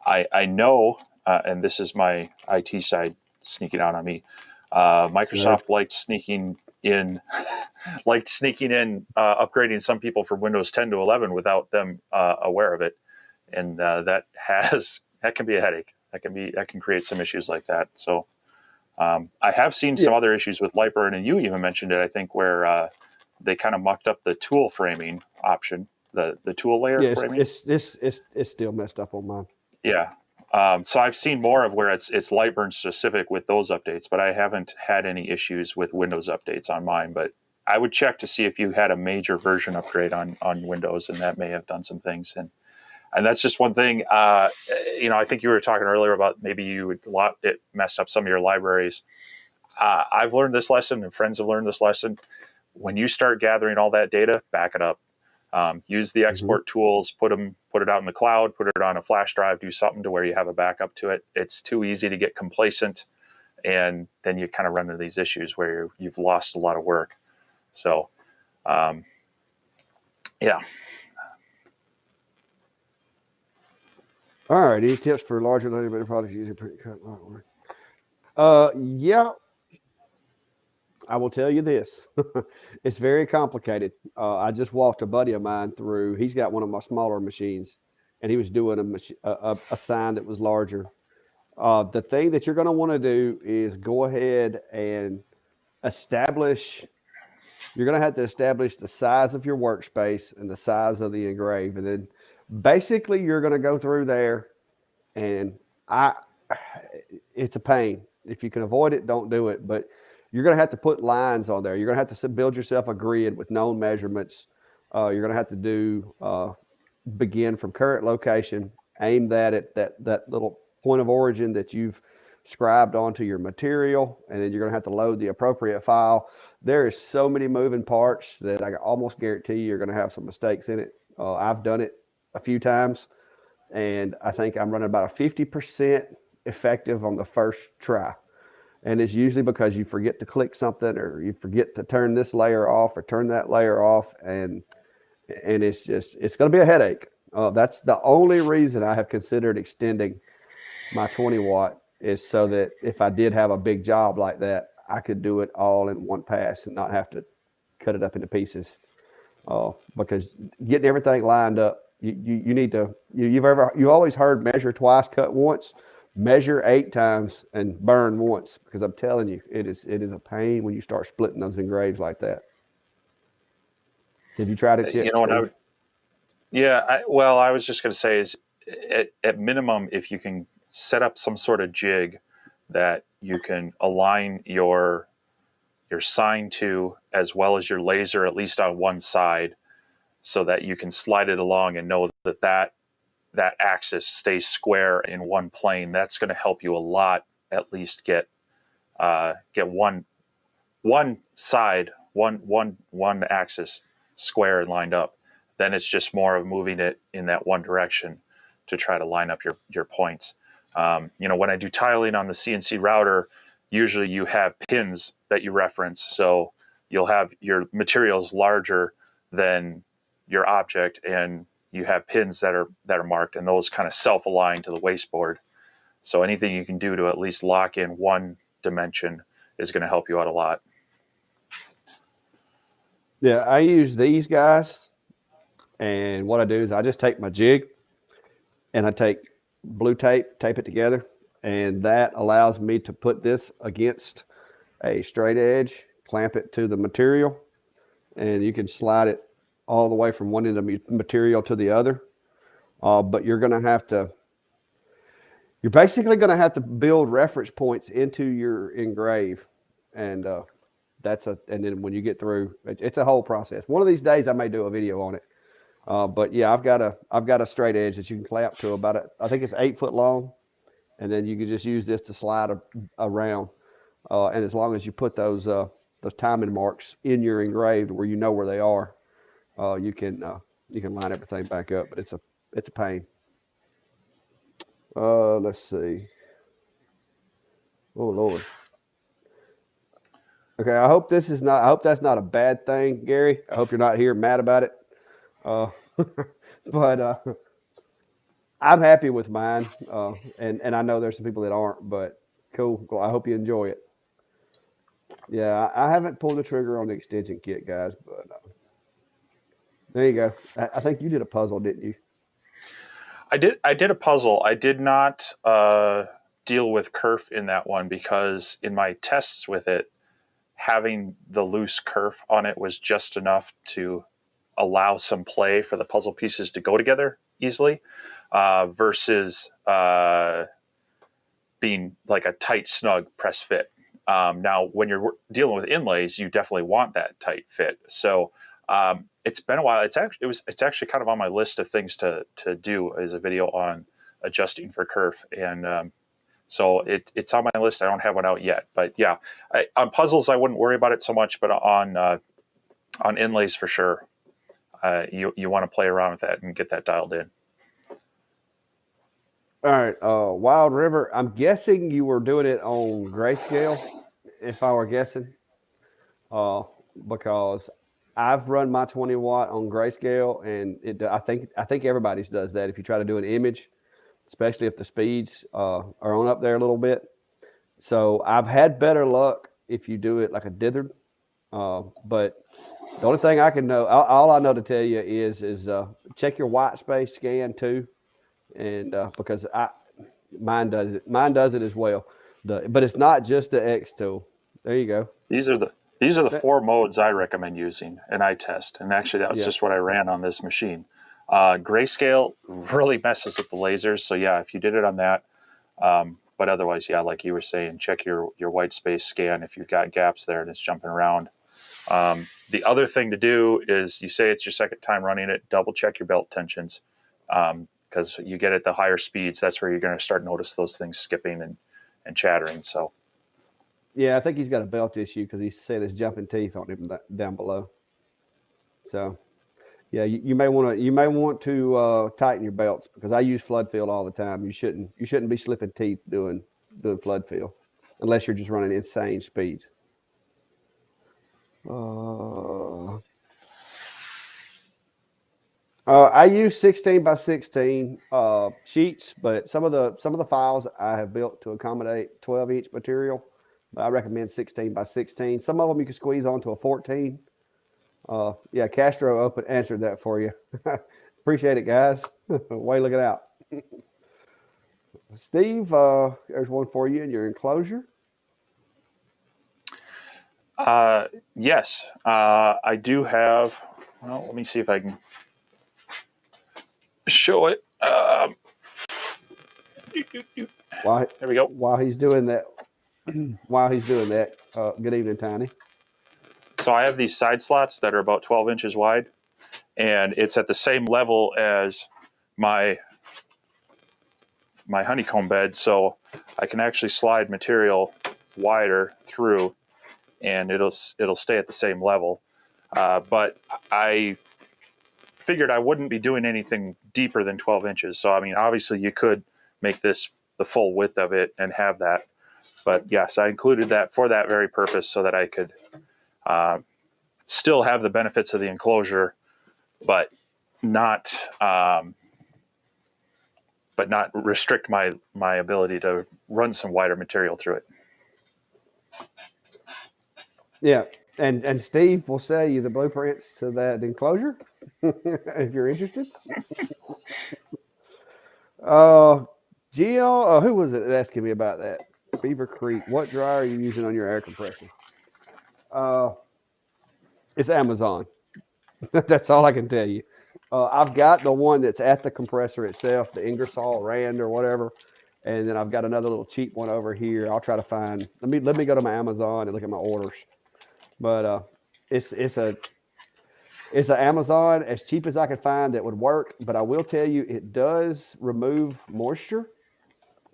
I know, and this is my IT side sneaking out on me, Microsoft liked sneaking in upgrading some people from Windows 10 to 11 without them aware of it, and that can be a headache. That can create some issues like that. So I have seen some other issues with light burn, and you even mentioned it, I think, where they kind of mucked up the tool framing option, the tool layer framing. It's still messed up on mine. Yeah. So I've seen more of where it's light burn specific with those updates, but I haven't had any issues with Windows updates on mine. But I would check to see if you had a major version upgrade on Windows, and that may have done some things. And that's just one thing. I think you were talking earlier about maybe it messed up some of your libraries. I've learned this lesson, and friends have learned this lesson. When you start gathering all that data, back it up. Use the export tools, put it out in the cloud, put it on a flash drive, do something to where you have a backup to it. It's too easy to get complacent, and then you kind of run into these issues where you've lost a lot of work. So, yeah. All right. Any tips for larger laminated products using print cut? Yeah. I will tell you this. It's very complicated. I just walked a buddy of mine through. He's got one of my smaller machines, and he was doing a sign that was larger. The thing that you're going to want to do is go ahead and you're going to have to establish the size of your workspace and the size of the engrave. And then basically you're going to go through there, and it's a pain. If you can avoid it, don't do it. But you're going to have to put lines on there. You're going to have to build yourself a grid with known measurements. You're going to have to begin from current location, aim that at that little point of origin that you've scribed onto your material, and then you're going to have to load the appropriate file. There is so many moving parts that I almost guarantee you're going to have some mistakes in it. I've done it a few times, and I think I'm running about a 50% effective on the first try. And it's usually because you forget to click something, or you forget to turn this layer off or turn that layer off. And it's going to be a headache. That's the only reason I have considered extending my 20 watt, is so that if I did have a big job like that, I could do it all in one pass and not have to cut it up into pieces. Because getting everything lined up, you need to, you always heard measure twice, cut once. Measure 8 times and burn once, because I'm telling you, it is a pain when you start splitting those engraves like that. So have you tried it yet? You know what I would? Yeah. I was just going to say is at minimum, if you can set up some sort of jig that you can align your sign to, as well as your laser, at least on one side, so that you can slide it along and know that axis stays square in one plane. That's going to help you a lot. At least get one side, one axis square and lined up. Then it's just more of moving it in that one direction to try to line up your points. When I do tiling on the CNC router, usually you have pins that you reference. So you'll have your materials larger than your object, and you have pins that are marked, and those kind of self-align to the wasteboard. So anything you can do to at least lock in one dimension is going to help you out a lot. Yeah, I use these guys, and what I do is I just take my jig and I take blue tape it together, and that allows me to put this against a straight edge, clamp it to the material, and you can slide it all the way from one end of the material to the other. But you're basically going to have to build reference points into your engrave, and and then when you get through, it's a whole process. One of these days I may do a video on it. But yeah, I've got a straight edge that you can clamp to I think it's 8 foot long, and then you can just use this to slide around. And as long as you put those timing marks in your engraved where you know where they are, you can line everything back up. But it's a pain. Let's see. Oh Lord. Okay, I hope that's not a bad thing, Gary. I hope you're not here mad about it. But I'm happy with mine, and I know there's some people that aren't, but cool. I hope you enjoy it. Yeah, I haven't pulled the trigger on the extension kit, guys, but there you go. I think you did a puzzle, didn't you? I did a puzzle. I did not deal with kerf in that one, because in my tests with it, having the loose kerf on it was just enough to allow some play for the puzzle pieces to go together easily, versus being like a tight, snug press fit. Now, when you're dealing with inlays, you definitely want that tight fit. So it's been a while. It's actually kind of on my list of things to do as a video on adjusting for kerf, and so it's on my list. I don't have one out yet, but yeah, on puzzles I wouldn't worry about it so much, but on inlays for sure, you want to play around with that and get that dialed in. All right, Wild River. I'm guessing you were doing it on grayscale, if I were guessing, because I've run my 20 watt on grayscale, and I think everybody's does that. If you try to do an image, especially if the speeds are on up there a little bit. So I've had better luck if you do it like a dithered. But the only thing I can know, all I know to tell you is check your white space scan too, and because mine does it as well. But it's not just the X tool. There you go. These are the 4 modes I recommend using and I test. And actually, that was just what I ran on this machine. Grayscale really messes with the lasers. So yeah, if you did it on that, but otherwise, yeah, like you were saying, check your white space scan if you've got gaps there and it's jumping around. The other thing to do is, you say it's your second time running it, double check your belt tensions, because you get at the higher speeds, that's where you're going to start notice those things skipping and chattering. So yeah, I think he's got a belt issue because he said his jumping teeth on him down below. So yeah, you may want to tighten your belts, because I use flood fill all the time. You shouldn't be slipping teeth doing flood fill unless you're just running insane speeds. I use 16 by 16 sheets, but some of the files I have built to accommodate 12-inch material. But I recommend 16 by 16. Some of them you can squeeze onto a 14. Yeah, Castro answered that for you. Appreciate it, guys. Way looking out. Steve, there's one for you in your enclosure. Yes, I do have. Well, let me see if I can show it. There we go. While he's doing that, good evening, Tiny. So I have these side slots that are about 12 inches wide, and it's at the same level as my honeycomb bed, so I can actually slide material wider through, and it'll stay at the same level. But I figured I wouldn't be doing anything deeper than 12 inches. So I mean, obviously you could make this the full width of it and have that. But yes, I included that for that very purpose, so that I could still have the benefits of the enclosure, but not restrict my ability to run some wider material through it. Yeah, and Steve will sell you the blueprints to that enclosure if you're interested. Gio, who was it asking me about that? Beaver Creek. What dryer are you using on your air compressor? It's Amazon. That's all I can tell you. I've got the one that's at the compressor itself, the Ingersoll Rand or whatever, and then I've got another little cheap one over here. I'll try to find. Let me go to my Amazon and look at my orders. But it's an Amazon as cheap as I could find that would work. But I will tell you, it does remove moisture.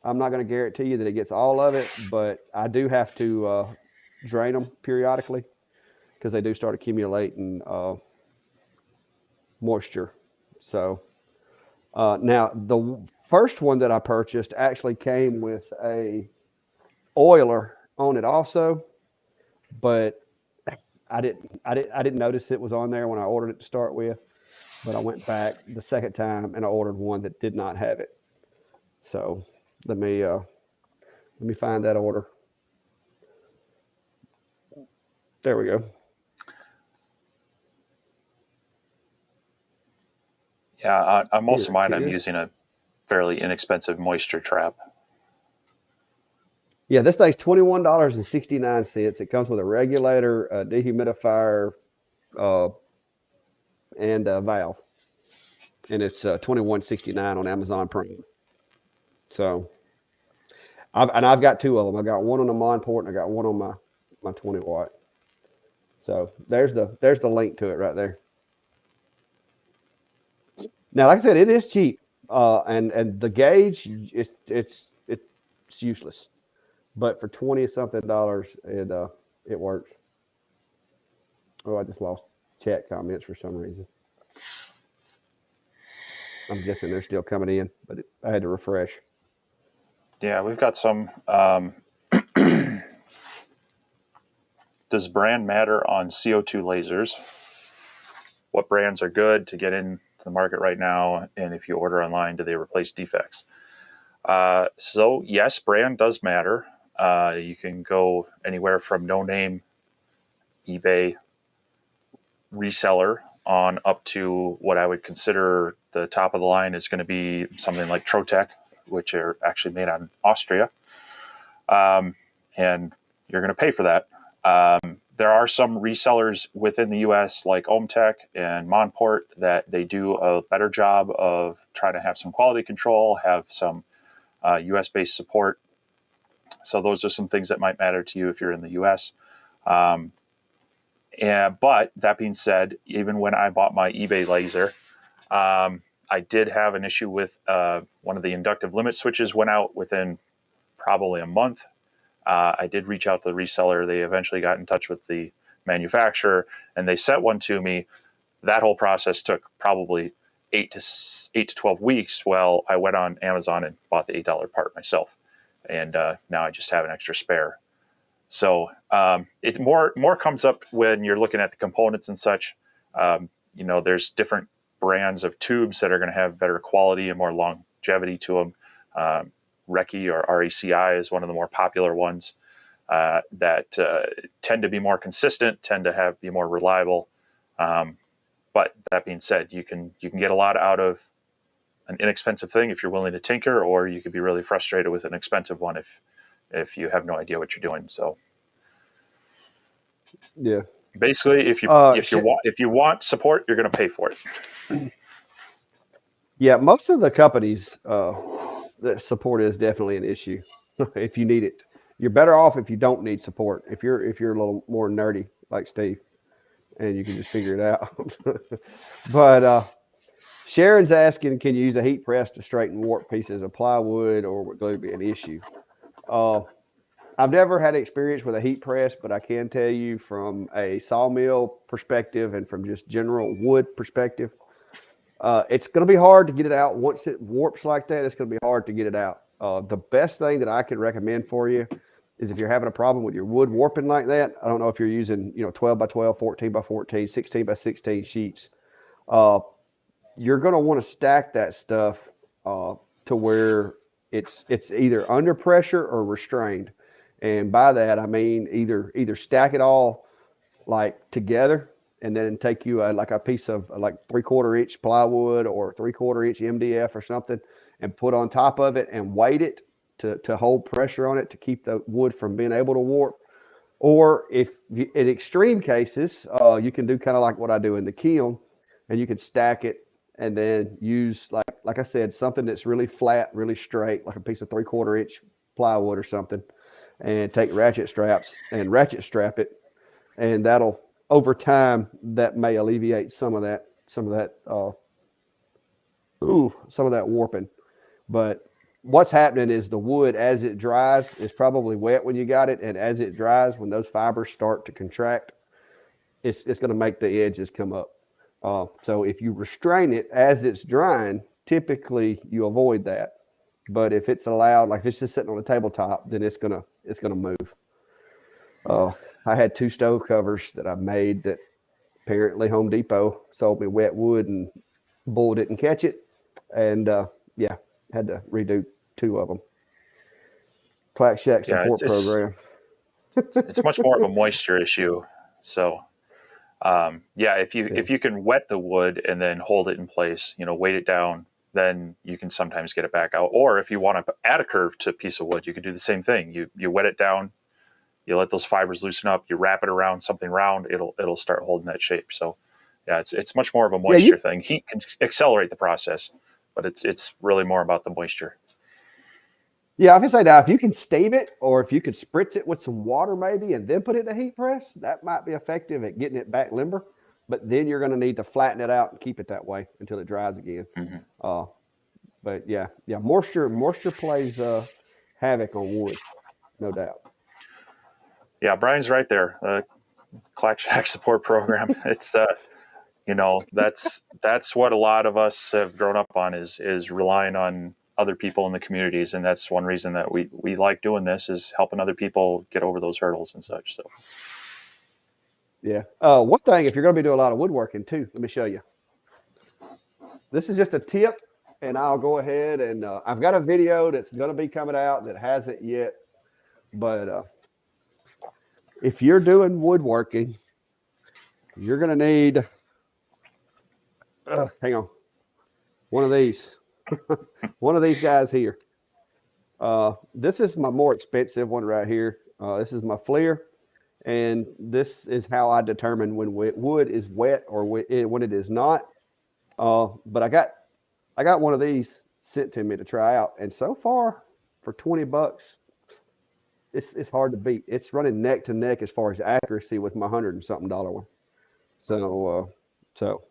I'm not going to guarantee you that it gets all of it, but I do have to drain them periodically because they do start accumulating moisture. So now the first one that I purchased actually came with a oiler on it also, but I didn't notice it was on there when I ordered it to start with. But I went back the second time and I ordered one that did not have it. So let me find that order. There we go. Yeah, on most of mine, I'm using a fairly inexpensive moisture trap. Yeah, this thing's $21.69. It comes with a regulator, a dehumidifier, and a valve, and it's $21.69 on Amazon Prime. So, I've got two of them. I got one on the Monport, and I got one on my 20 watt. So there's the link to it right there. Now, like I said, it is cheap, and the gauge it's useless, but for $20-something, it works. Oh, I just lost chat comments for some reason. I'm guessing they're still coming in, but I had to refresh. Yeah, we've got some. Does brand matter on CO2 lasers? What brands are good to get into the market right now? And if you order online, do they replace defects? So yes, brand does matter. You can go anywhere from no-name eBay reseller on up to what I would consider the top of the line is going to be something like Trotec, which are actually made on Austria. And you're going to pay for that. There are some resellers within the U.S. like Ohmtech and Monport that they do a better job of trying to have some quality control, have some U.S.-based support. So those are some things that might matter to you if you're in the U.S. But that being said, even when I bought my eBay laser, I did have an issue with one of the inductive limit switches went out within probably a month. I did reach out to the reseller. They eventually got in touch with the manufacturer, and they sent one to me. That whole process took probably 8 to 12 weeks. Well, I went on Amazon and bought the $8 part myself, and now I just have an extra spare. So it more comes up when you're looking at the components and such. There's different brands of tubes that are going to have better quality and more longevity to them. Recce or RECI is one of the more popular ones that tend to be more consistent, tend to be more reliable. But that being said, you can get a lot out of an inexpensive thing if you're willing to tinker, or you could be really frustrated with an expensive one if you have no idea what you're doing. So yeah, basically, if you want support, you're going to pay for it. Yeah, most of the companies that support is definitely an issue. If you need it, you're better off if you don't need support. If you're a little more nerdy like Steve, and you can just figure it out. But Sharon's asking, can you use a heat press to straighten warped pieces of plywood, or would glue be an issue? I've never had experience with a heat press, but I can tell you from a sawmill perspective and from just general wood perspective, it's going to be hard to get it out. Once it warps like that, it's going to be hard to get it out. The best thing that I could recommend for you is if you're having a problem with your wood warping like that. I don't know if you're using 12 by 12, 14 by 14, 16 by 16 sheets. You're going to want to stack that stuff to where it's either under pressure or restrained. And by that I mean either stack it all like together and then take you like a piece of like 3/4 inch plywood or 3/4 inch MDF or something and put on top of it and weight it to hold pressure on it to keep the wood from being able to warp. Or if in extreme cases, you can do kind of like what I do in the kiln, and you can stack it and then use like I said, something that's really flat, really straight, like a piece of 3/4 inch plywood or something, and take ratchet straps and ratchet strap it, and that'll over time that may alleviate some of that warping. But what's happening is the wood, as it dries, is probably wet when you got it, and as it dries, when those fibers start to contract, it's going to make the edges come up. So if you restrain it as it's drying, typically you avoid that. But if it's allowed, like if it's just sitting on the tabletop, then it's gonna move. I had 2 stove covers that I made that apparently Home Depot sold me wet wood and bull didn't catch it, and yeah, had to redo 2 of them. Clack Shack support program. It's much more of a moisture issue. So, yeah, if you can wet the wood and then hold it in place, weight it down, then you can sometimes get it back out. Or if you want to add a curve to a piece of wood, you can do the same thing. You wet it down, you let those fibers loosen up, you wrap it around something round, it'll start holding that shape. So, yeah, it's much more of a moisture thing. Heat can accelerate the process, but it's really more about the moisture. Yeah, I was gonna say now, if you can steam it or if you could spritz it with some water maybe and then put it in the heat press, that might be effective at getting it back limber. But then you're going to need to flatten it out and keep it that way until it dries again. Mm-hmm. But yeah, moisture plays havoc on wood, no doubt. Yeah, Brian's right there. Clack Shack support program. It's that's what a lot of us have grown up on is relying on other people in the communities, and that's one reason that we like doing this, is helping other people get over those hurdles and such. So yeah, one thing, if you're going to be doing a lot of woodworking too, let me show you. This is just a tip, and I'll go ahead and I've got a video that's going to be coming out that hasn't yet, but if you're doing woodworking, you're going to need hang on, one of these. One of these guys here. This is my more expensive one right here. This is my FLIR, and this is how I determine when wood is wet or when it is not. But I got one of these sent to me to try out, and so far for $20, it's hard to beat. It's running neck to neck as far as accuracy with my $100 and something one. So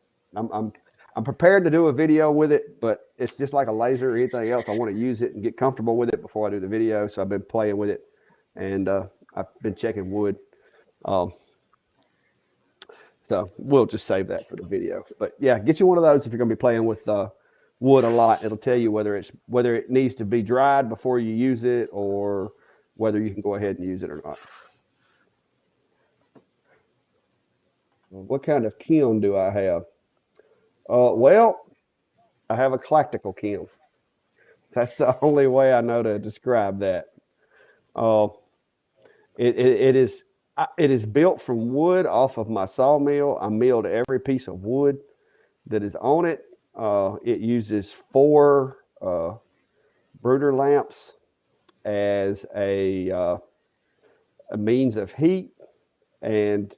I'm prepared to do a video with it, but it's just like a laser or anything else. I want to use it and get comfortable with it before I do the video. So I've been playing with it, and I've been checking wood. So we'll just save that for the video. But yeah, get you one of those if you're going to be playing with wood a lot. It'll tell you whether it needs to be dried before you use it or whether you can go ahead and use it or not. What kind of kiln do I have? Well, I have a clactical kiln. That's the only way I know to describe that. It is built from wood off of my sawmill. I milled every piece of wood that is on it. It uses 4 brooder lamps as a means of heat, and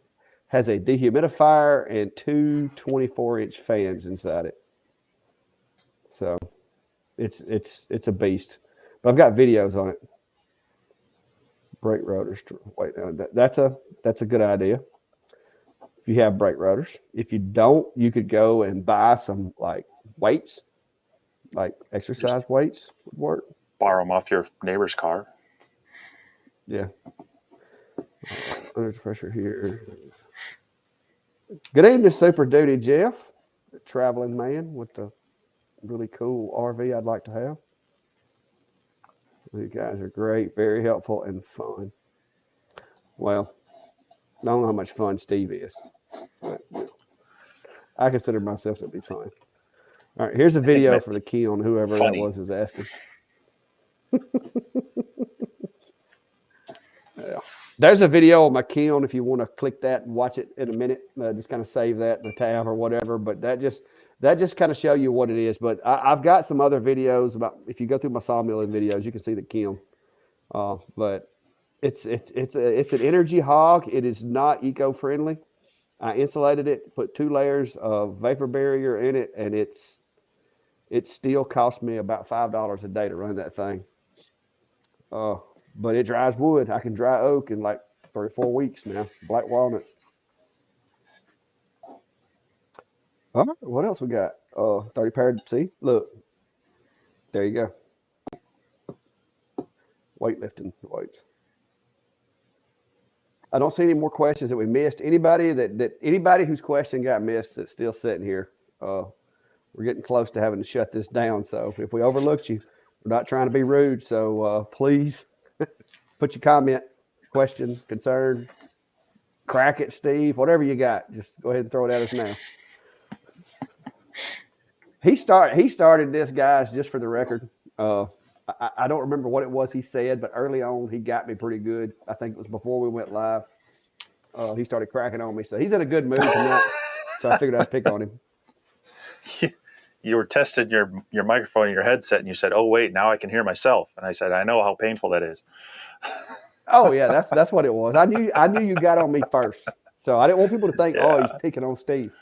has a dehumidifier and 2 24-inch fans inside it. So it's a beast. But I've got videos on it. Brake rotors. Wait, that's a good idea. If you have brake rotors. If you don't, you could go and buy some like weights, like exercise weights would work. Borrow them off your neighbor's car. Yeah. Under pressure here. Good evening, Super Duty Jeff, the traveling man with the really cool RV I'd like to have. You guys are great, very helpful and fun. Well, I don't know how much fun Steve is. But, I consider myself to be fun. All right, here's a video for the kiln, whoever funny. that was asking. Yeah. There's a video on my kiln if you want to click that and watch it in a minute. Just kind of save that in the tab or whatever. But that just kind of show you what it is. But I've got some other videos about, if you go through my sawmilling videos, you can see the kiln. But it's an energy hog. It is not eco-friendly. I insulated it, put 2 layers of vapor barrier in it, and it still cost me about $5 a day to run that thing. But it dries wood. I can dry oak in like 3 or 4 weeks now. Black walnut. All right, what else we got? 30 pairs. See, look. There you go. Weightlifting weights. I don't see any more questions that we missed. Anybody whose question got missed that's still sitting here. We're getting close to having to shut this down. So if we overlooked you, we're not trying to be rude. So please put your comment, question, concern, crack it, Steve, whatever you got. Just go ahead and throw it at us now. He started this, guys, just for the record. I don't remember what it was he said, but early on he got me pretty good. I think it was before we went live. He started cracking on me. So he's in a good mood tonight. So I figured I'd pick on him. You were testing your microphone and your headset, and you said, "Oh wait, now I can hear myself." And I said, "I know how painful that is." Oh yeah, that's what it was. I knew you got on me first, so I didn't want people to think, "Oh, he's picking on Steve."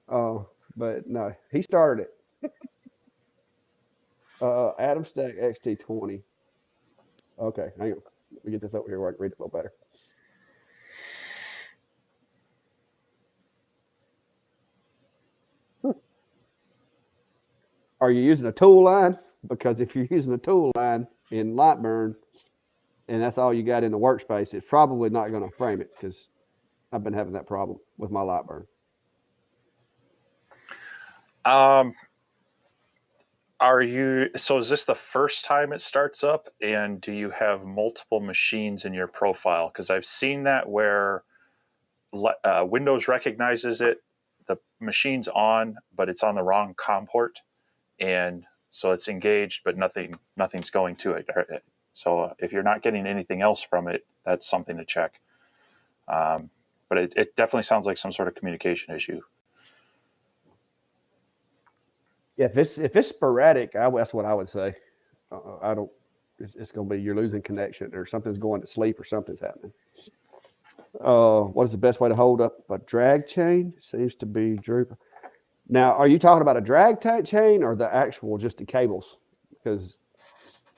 But no, he started it. Adam Stack XT20. Okay, hang on. Let me get this over here where I can read it a little better. Are you using a tool line? Because if you're using a tool line in Lightburn, and that's all you got in the workspace, it's probably not going to frame it, because I've been having that problem with my Lightburn. So is this the first time it starts up, and do you have multiple machines in your profile? Because I've seen that where Windows recognizes it, the machine's on, but it's on the wrong COM port, and so it's engaged, but nothing's going to it. So if you're not getting anything else from it, that's something to check. But it definitely sounds like some sort of communication issue. Yeah, if it's sporadic, that's what I would say. I don't. It's going to be you're losing connection, or something's going to sleep, or something's happening. What is the best way to hold up a drag chain? Seems to be drooping. Now, are you talking about a drag chain or the actual just the cables? Because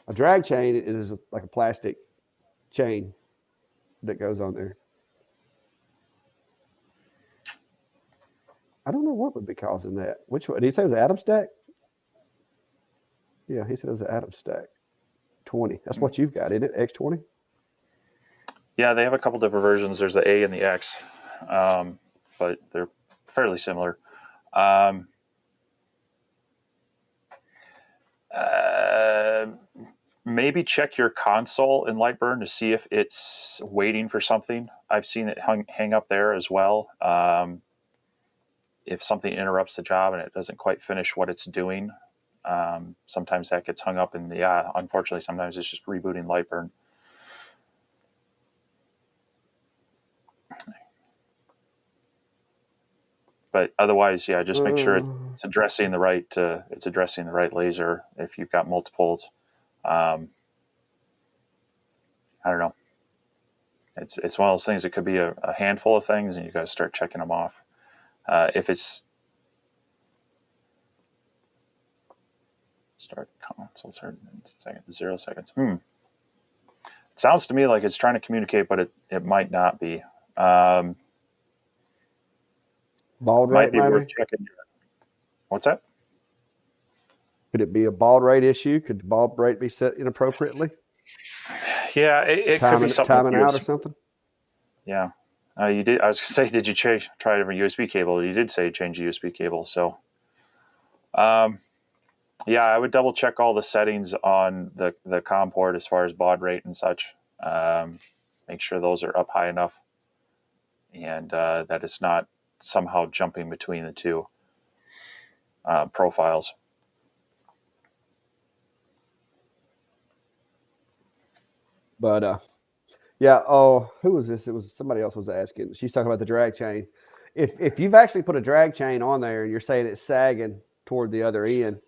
a drag chain is like a plastic chain that goes on there. I don't know what would be causing that. Which one? Did he say it was an Adam Stack? Yeah, he said it was an Adam Stack 20. That's what you've got, isn't it? X20? Yeah, they have a couple different versions. There's the A and the X, but they're fairly similar. Maybe check your console in Lightburn to see if it's waiting for something. I've seen it hang up there as well. If something interrupts the job and it doesn't quite finish what it's doing, sometimes that gets hung up. And unfortunately, sometimes it's just rebooting Lightburn. But otherwise, just make sure it's addressing the right laser. If you've got multiples, I don't know. It's one of those things. It could be a handful of things, and you got to start checking them off. If it's start console, start in 0 seconds. It sounds to me like it's trying to communicate, but it might not be. Baud rate, might be worth checking. What's that? Could it be a baud rate issue? Could the baud rate be set inappropriately? Yeah, it could be something. Timing out or something? Yeah. You did. I was going to say, did you try a different USB cable? You did say change the USB cable. So, Yeah, I would double check all the settings on the COM port as far as baud rate and such. Make sure those are up high enough, and that it's not somehow jumping between the two profiles. But yeah. Oh, who was this? It was somebody else was asking. She's talking about the drag chain. If you've actually put a drag chain on there and you're saying it's sagging toward the other end,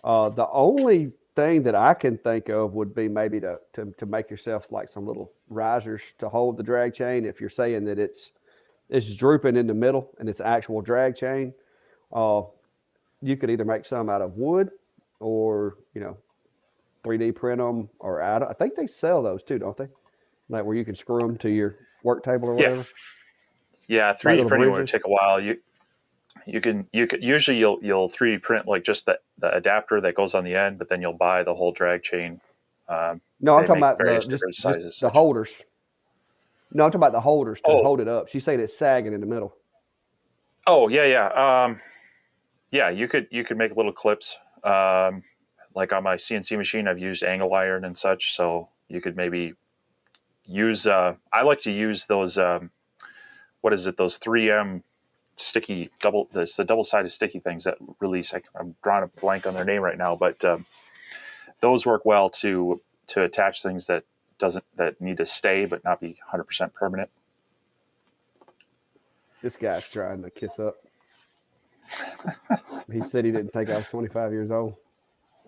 the only thing that I can think of would be maybe to make yourself like some little risers to hold the drag chain. If you're saying that it's drooping in the middle and it's actual drag chain, uh, you could either make some out of wood or 3D print them, or I think they sell those too, don't they? Like where you can screw them to your work table or Yeah, whatever. yeah. Like 3D little printing would bridges. take a while. You can usually you'll 3D print like just the adapter that goes on the end, but then you'll buy the whole drag chain. No, I'm They talking make about the various different just sizes. the Such. holders. No, I'm talking about the holders to Oh, hold it up. She said it's sagging in the middle. oh yeah, yeah. Yeah, you could make little clips. Like on my CNC machine, I've used angle iron and such, so you could maybe use. I like to use those. What is it? Those 3M sticky the double sided sticky things that release. I'm drawing a blank on their name right now, but those work well to attach things that need to stay but not be 100% permanent. This guy's trying to kiss up. He said he didn't think I was 25 years old.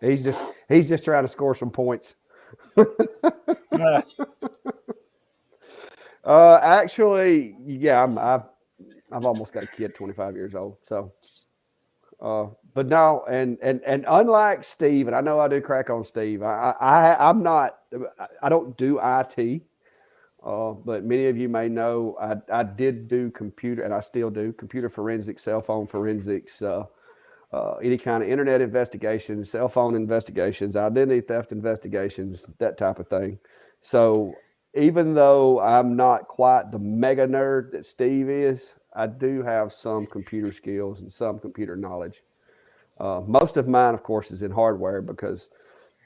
He's just trying to score some points. Actually, yeah, I've almost got a kid 25 years old. So, but no, and unlike Steve, and I know I do crack on Steve. I'm not. I don't do IT. But many of you may know I did do computer, and I still do computer forensics, cell phone forensics, any kind of internet investigations, cell phone investigations, identity theft investigations, that type of thing. So even though I'm not quite the mega nerd that Steve is, I do have some computer skills and some computer knowledge. Most of mine, of course, is in hardware because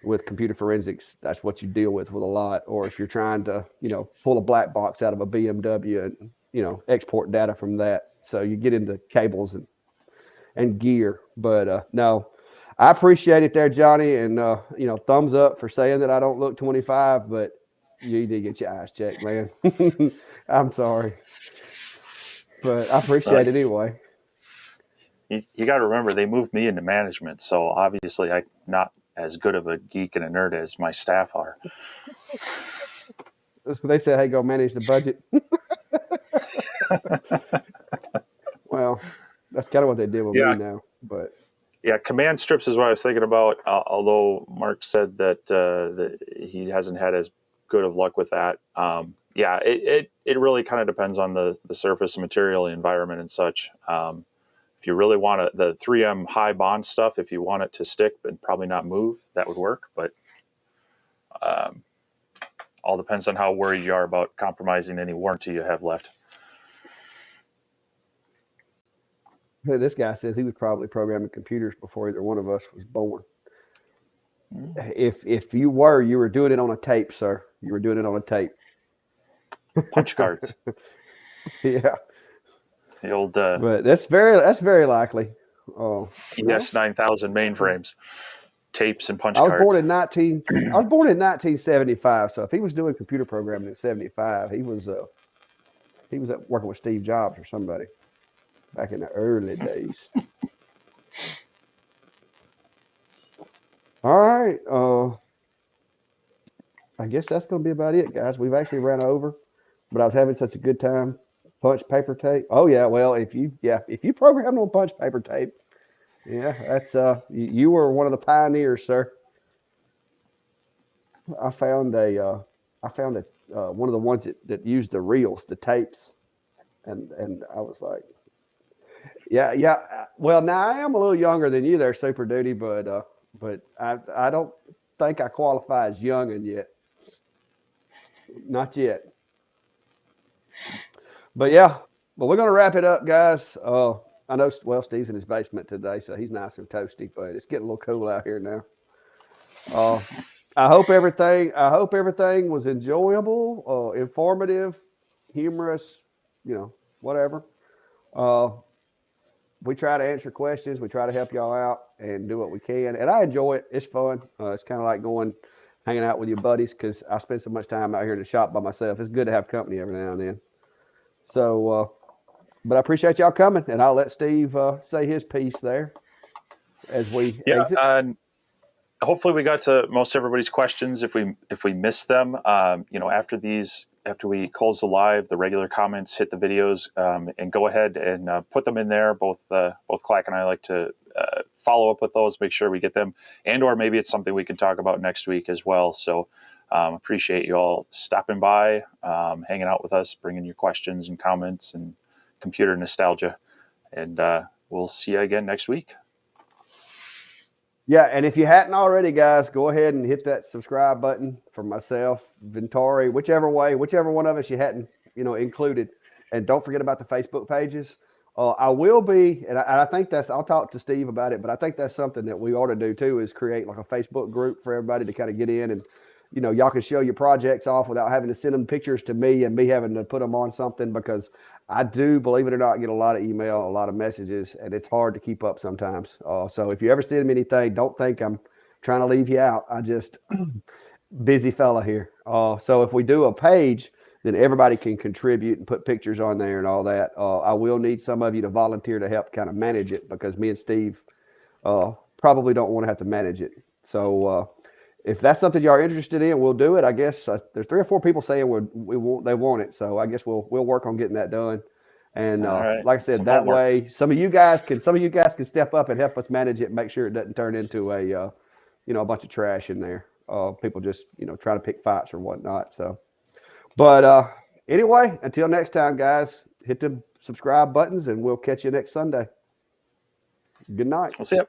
with computer forensics, that's what you deal with a lot. Or if you're trying to, pull a black box out of a BMW and, export data from that. So you get into cables and gear. But no, I appreciate it there, Johnny. And, thumbs up for saying that I don't look 25, but you need to get your eyes checked, man. I'm sorry. But I appreciate it anyway. You got to remember they moved me into management, so obviously I'm not as good of a geek and a nerd as my staff are. They said, hey, go manage the budget. Well, that's kind of what they did with me Yeah, now. But yeah. Command strips is what I was thinking about. Although Mark said that he hasn't had as good of luck with that. Yeah, it really kind of depends on the surface and material, the environment, and such. If you really want the 3M high bond stuff, if you want it to stick and probably not move, that would work. But all depends on how worried you are about compromising any warranty you have left. this guy says he was probably programming computers before either one of us was born. If you were doing it on a tape, sir. You were doing it on a tape. Punch cards. Yeah. The old But that's very likely. Oh, ES 9000 mainframes, tapes and punch I was cards. born in 1975. So if he was doing computer programming in 75, he was working with Steve Jobs or somebody back in the early days. All right. I guess that's going to be about it, guys. We've actually ran over, but I was having such a good time. Punch paper tape. Oh yeah. Well, if you programmed on punch paper tape, yeah, that's you were one of the pioneers, sir. I found one of the ones that used the reels, the tapes, and I was like, yeah. Well, now I am a little younger than you there, Super Duty, but I don't think I qualify as youngin' yet. Not yet. But yeah, but we're gonna wrap it up, guys. I know. Well, Steve's in his basement today, so he's nice and toasty. But it's getting a little cool out here now. I hope everything was enjoyable, informative, humorous. Whatever. Uh, we try to answer questions. We try to help y'all out and do what we can. And I enjoy it. It's fun. It's kind of like hanging out with your buddies because I spend so much time out here in the shop by myself. It's good to have company every now and then. So, but I appreciate y'all coming, and I'll let Steve say his piece there as we exit. Hopefully we got to most everybody's questions. If we missed them, after we close the live, the regular comments hit the videos, and go ahead and put them in there. Both Clack and I like to follow up with those, make sure we get them, and or maybe it's something we can talk about next week as well. So appreciate you all stopping by, hanging out with us, bringing your questions and comments and computer nostalgia, and we'll see you again next week. Yeah, and if you hadn't already, guys, go ahead and hit that subscribe button for myself, Vintauris, whichever one of us you hadn't, included. And don't forget about the Facebook pages. I will be, and I think I'll talk to Steve about it, but I think that's something that we ought to do too, is create like a Facebook group for everybody to kind of get in and, y'all can show your projects off without having to send them pictures to me and me having to put them on something, because I do, believe it or not, get a lot of email, a lot of messages, and it's hard to keep up sometimes. So if you ever send me anything, don't think I'm trying to leave you out. I just busy fella here. So if we do a page, then everybody can contribute and put pictures on there and all that. I will need some of you to volunteer to help kind of manage it, because me and Steve probably don't want to have to manage it. So if that's something y'all are interested in, we'll do it. I guess there's 3 or 4 people saying they want it. So I guess we'll work on getting that done. And right. like I said, that way some of you guys can step up and help us manage it and make sure it doesn't turn into a bunch of trash in there. People just trying to pick fights or whatnot. So, but anyway, until next time, guys, hit the subscribe buttons and we'll catch you next Sunday. Good night. We'll see you.